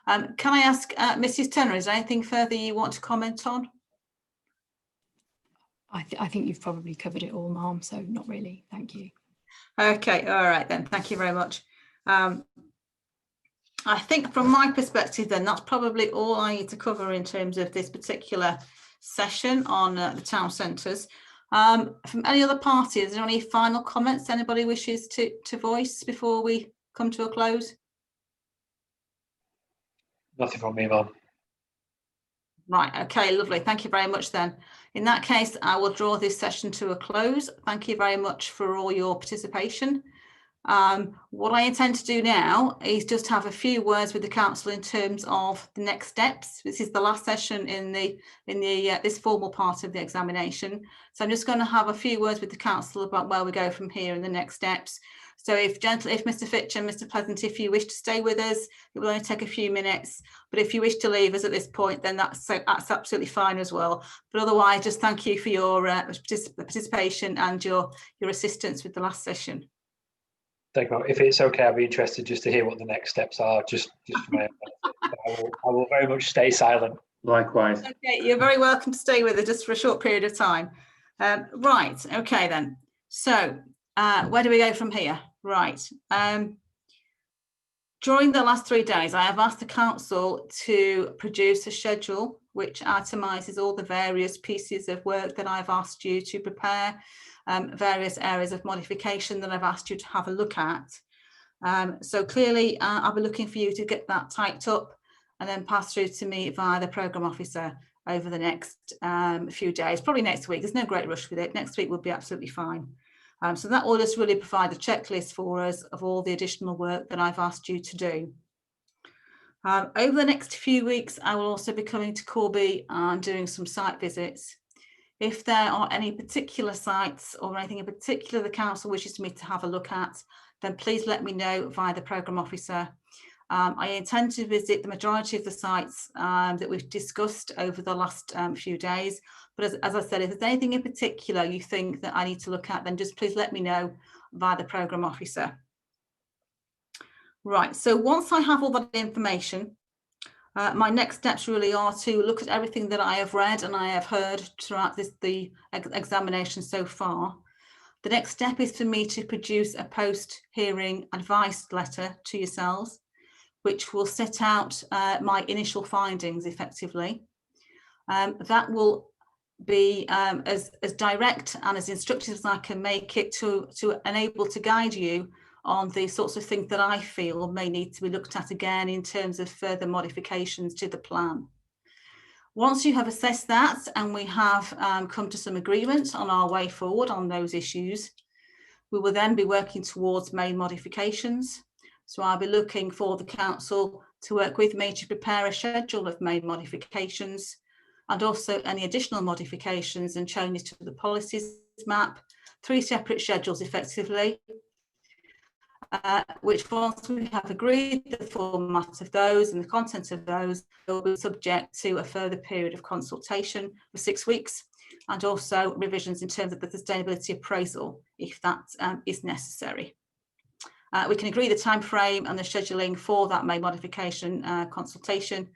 Can I ask Mrs. Turner, is there anything further you want to comment on? I think you've probably covered it all, ma'am, so not really, thank you. Okay, all right then, thank you very much. I think from my perspective then, that's probably all I need to cover in terms of this particular session on the town centres. From any other parties, is there any final comments anybody wishes to voice before we come to a close? Nothing from me, ma'am. Right, okay, lovely. Thank you very much then. In that case, I will draw this session to a close. Thank you very much for all your participation. What I intend to do now is just have a few words with the council in terms of the next steps. This is the last session in this formal part of the examination. So I'm just going to have a few words with the council about where we go from here and the next steps. So if Mr. Fitch and Mr. Pleasant, if you wish to stay with us, it will only take a few minutes. But if you wish to leave us at this point, then that's absolutely fine as well. But otherwise, just thank you for your participation and your assistance with the last session. Thank you. If it's okay, I'd be interested just to hear what the next steps are. Just for my I will very much stay silent. Likewise. Okay, you're very welcome to stay with us just for a short period of time. Right, okay then. So where do we go from here? Right. During the last 3 days, I have asked the council to produce a schedule which itemises all the various pieces of work that I've asked you to prepare, various areas of modification that I've asked you to have a look at. So clearly, I'll be looking for you to get that typed up and then pass through to me via the programme officer over the next few days, probably next week. There's no great rush with it. Next week will be absolutely fine. So that will just really provide a checklist for us of all the additional work that I've asked you to do. Over the next few weeks, I will also be coming to Corby and doing some site visits. If there are any particular sites or anything in particular the council wishes me to have a look at, then please let me know via the programme officer. I intend to visit the majority of the sites that we've discussed over the last few days. But as I said, if there's anything in particular you think that I need to look at, then just please let me know via the programme officer. Right, so once I have all that information, my next steps really are to look at everything that I have read and I have heard throughout the examination so far. The next step is for me to produce a post-hearing advice letter to yourselves, which will set out my initial findings effectively. That will be as direct and as instructive as I can make it to enable to guide you on the sorts of things that I feel may need to be looked at again in terms of further modifications to the plan. Once you have assessed that and we have come to some agreement on our way forward on those issues, we will then be working towards main modifications. So I'll be looking for the council to work with me to prepare a schedule of main modifications and also any additional modifications and changes to the policies map, 3 separate schedules effectively, which once we have agreed the format of those and the content of those, will be subject to a further period of consultation for 6 weeks and also revisions in terms of the sustainability appraisal if that is necessary. We can agree the time frame and the scheduling for that main modification consultation,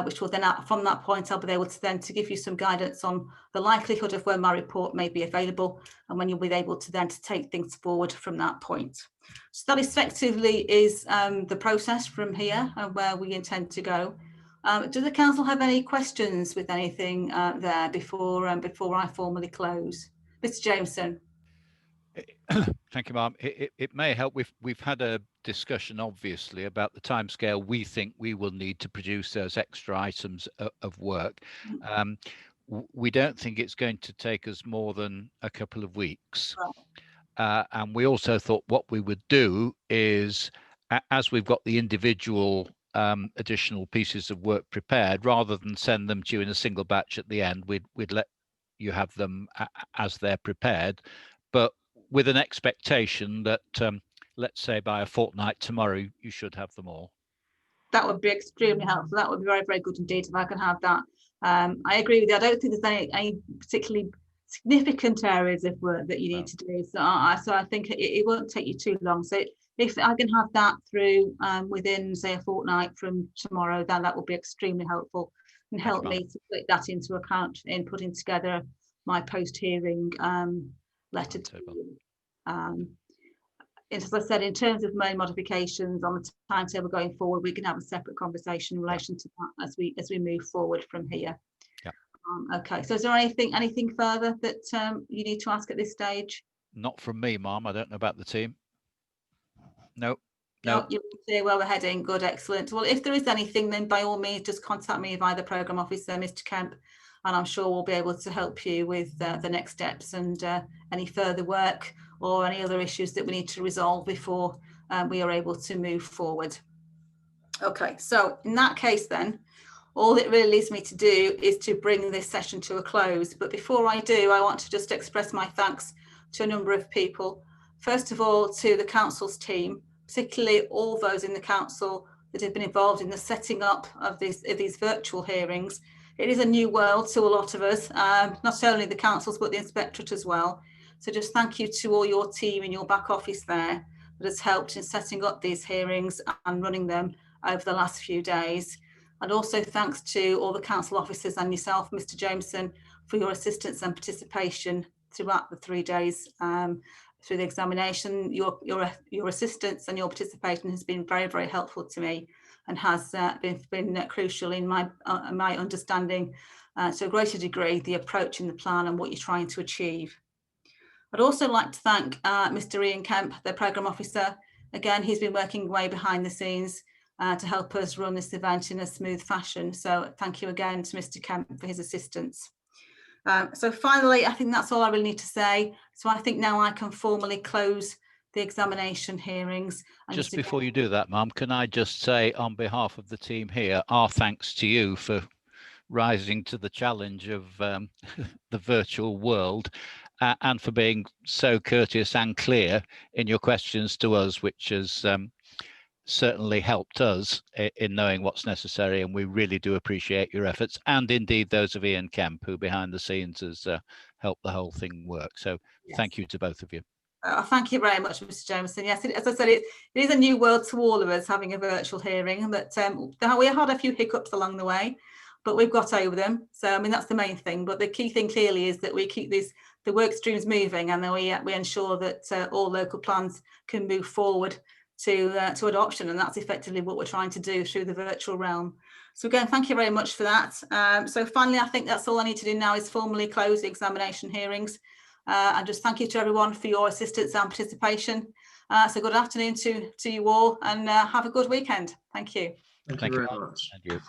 which will then, from that point, I'll be able to then to give you some guidance on the likelihood of when my report may be available and when you'll be able to then to take things forward from that point. So that effectively is the process from here and where we intend to go. Does the council have any questions with anything there before I formally close? Mr. Jameson. Thank you, Ma'am. It may help. We've had a discussion, obviously, about the timescale we think we will need to produce those extra items of work. We don't think it's going to take us more than a couple of weeks. And we also thought what we would do is, as we've got the individual additional pieces of work prepared, rather than send them to you in a single batch at the end, we'd let you have them as they're prepared, but with an expectation that, let's say by a fortnight tomorrow, you should have them all. That would be extremely helpful. That would be very, very good indeed if I can have that. I agree with you. I don't think there's any particularly significant areas of work that you need to do. So I think it won't take you too long. So if I can have that through within, say, a fortnight from tomorrow, then that will be extremely helpful and help me to put that into account in putting together my post-hearing letter to you. As I said, in terms of main modifications on the timetable going forward, we can have a separate conversation in relation to that as we move forward from here. Yeah. Okay. So, is there anything further that you need to ask at this stage? Not from me, Ma'am. I don't know about the team. No. No. You're clear where we're heading. Good, excellent. Well, if there is anything, then by all means, just contact me via the programme officer, Mr. Kemp, and I'm sure we'll be able to help you with the next steps and any further work or any other issues that we need to resolve before we are able to move forward. Okay, so in that case then, all it really leaves me to do is to bring this session to a close. But before I do, I want to just express my thanks to a number of people. First of all, to the council's team, particularly all those in the council that have been involved in the setting up of these virtual hearings. It is a new world to a lot of us, not only the councils, but the inspectorate as well. So just thank you to all your team in your back office there that has helped in setting up these hearings and running them over the last few days. And also thanks to all the council officers and yourself, Mr. Jameson, for your assistance and participation throughout the 3 days through the examination. Your assistance and your participation has been very, very helpful to me and has been crucial in my understanding to a greater degree the approach in the plan and what you're trying to achieve. I'd also like to thank Mr. Ian Kemp, the programme officer. Again, he's been working way behind the scenes to help us run this event in a smooth fashion. So thank you again to Mr. Kemp for his assistance. So finally, I think that's all I really need to say. So I think now I can formally close the examination hearings. And just before you do that, Mum, can I just say on behalf of the team here, our thanks to you for rising to the challenge of the virtual world and for being so courteous and clear in your questions to us, which has certainly helped us in knowing what's necessary, and we really do appreciate your efforts, and indeed those of Ian Kemp, who behind the scenes has helped the whole thing work. So yes. Thank you to both of you. Thank you very much, Mr. Jameson. Yes, as I said, it is a new world to all of us having a virtual hearing, but we had a few hiccups along the way, but we've got over them. So I mean, that's the main thing, but the key thing clearly is that we keep the work streams moving, and then we ensure that all local plans can move forward to adoption, and that's effectively what we're trying to do through the virtual realm. So again, thank you very much for that. So finally, I think that's all I need to do now is formally close the examination hearings, and just thank you to everyone for your assistance and participation. So good afternoon to you all, and have a good weekend. Thank you. Thank you very much. Thank you.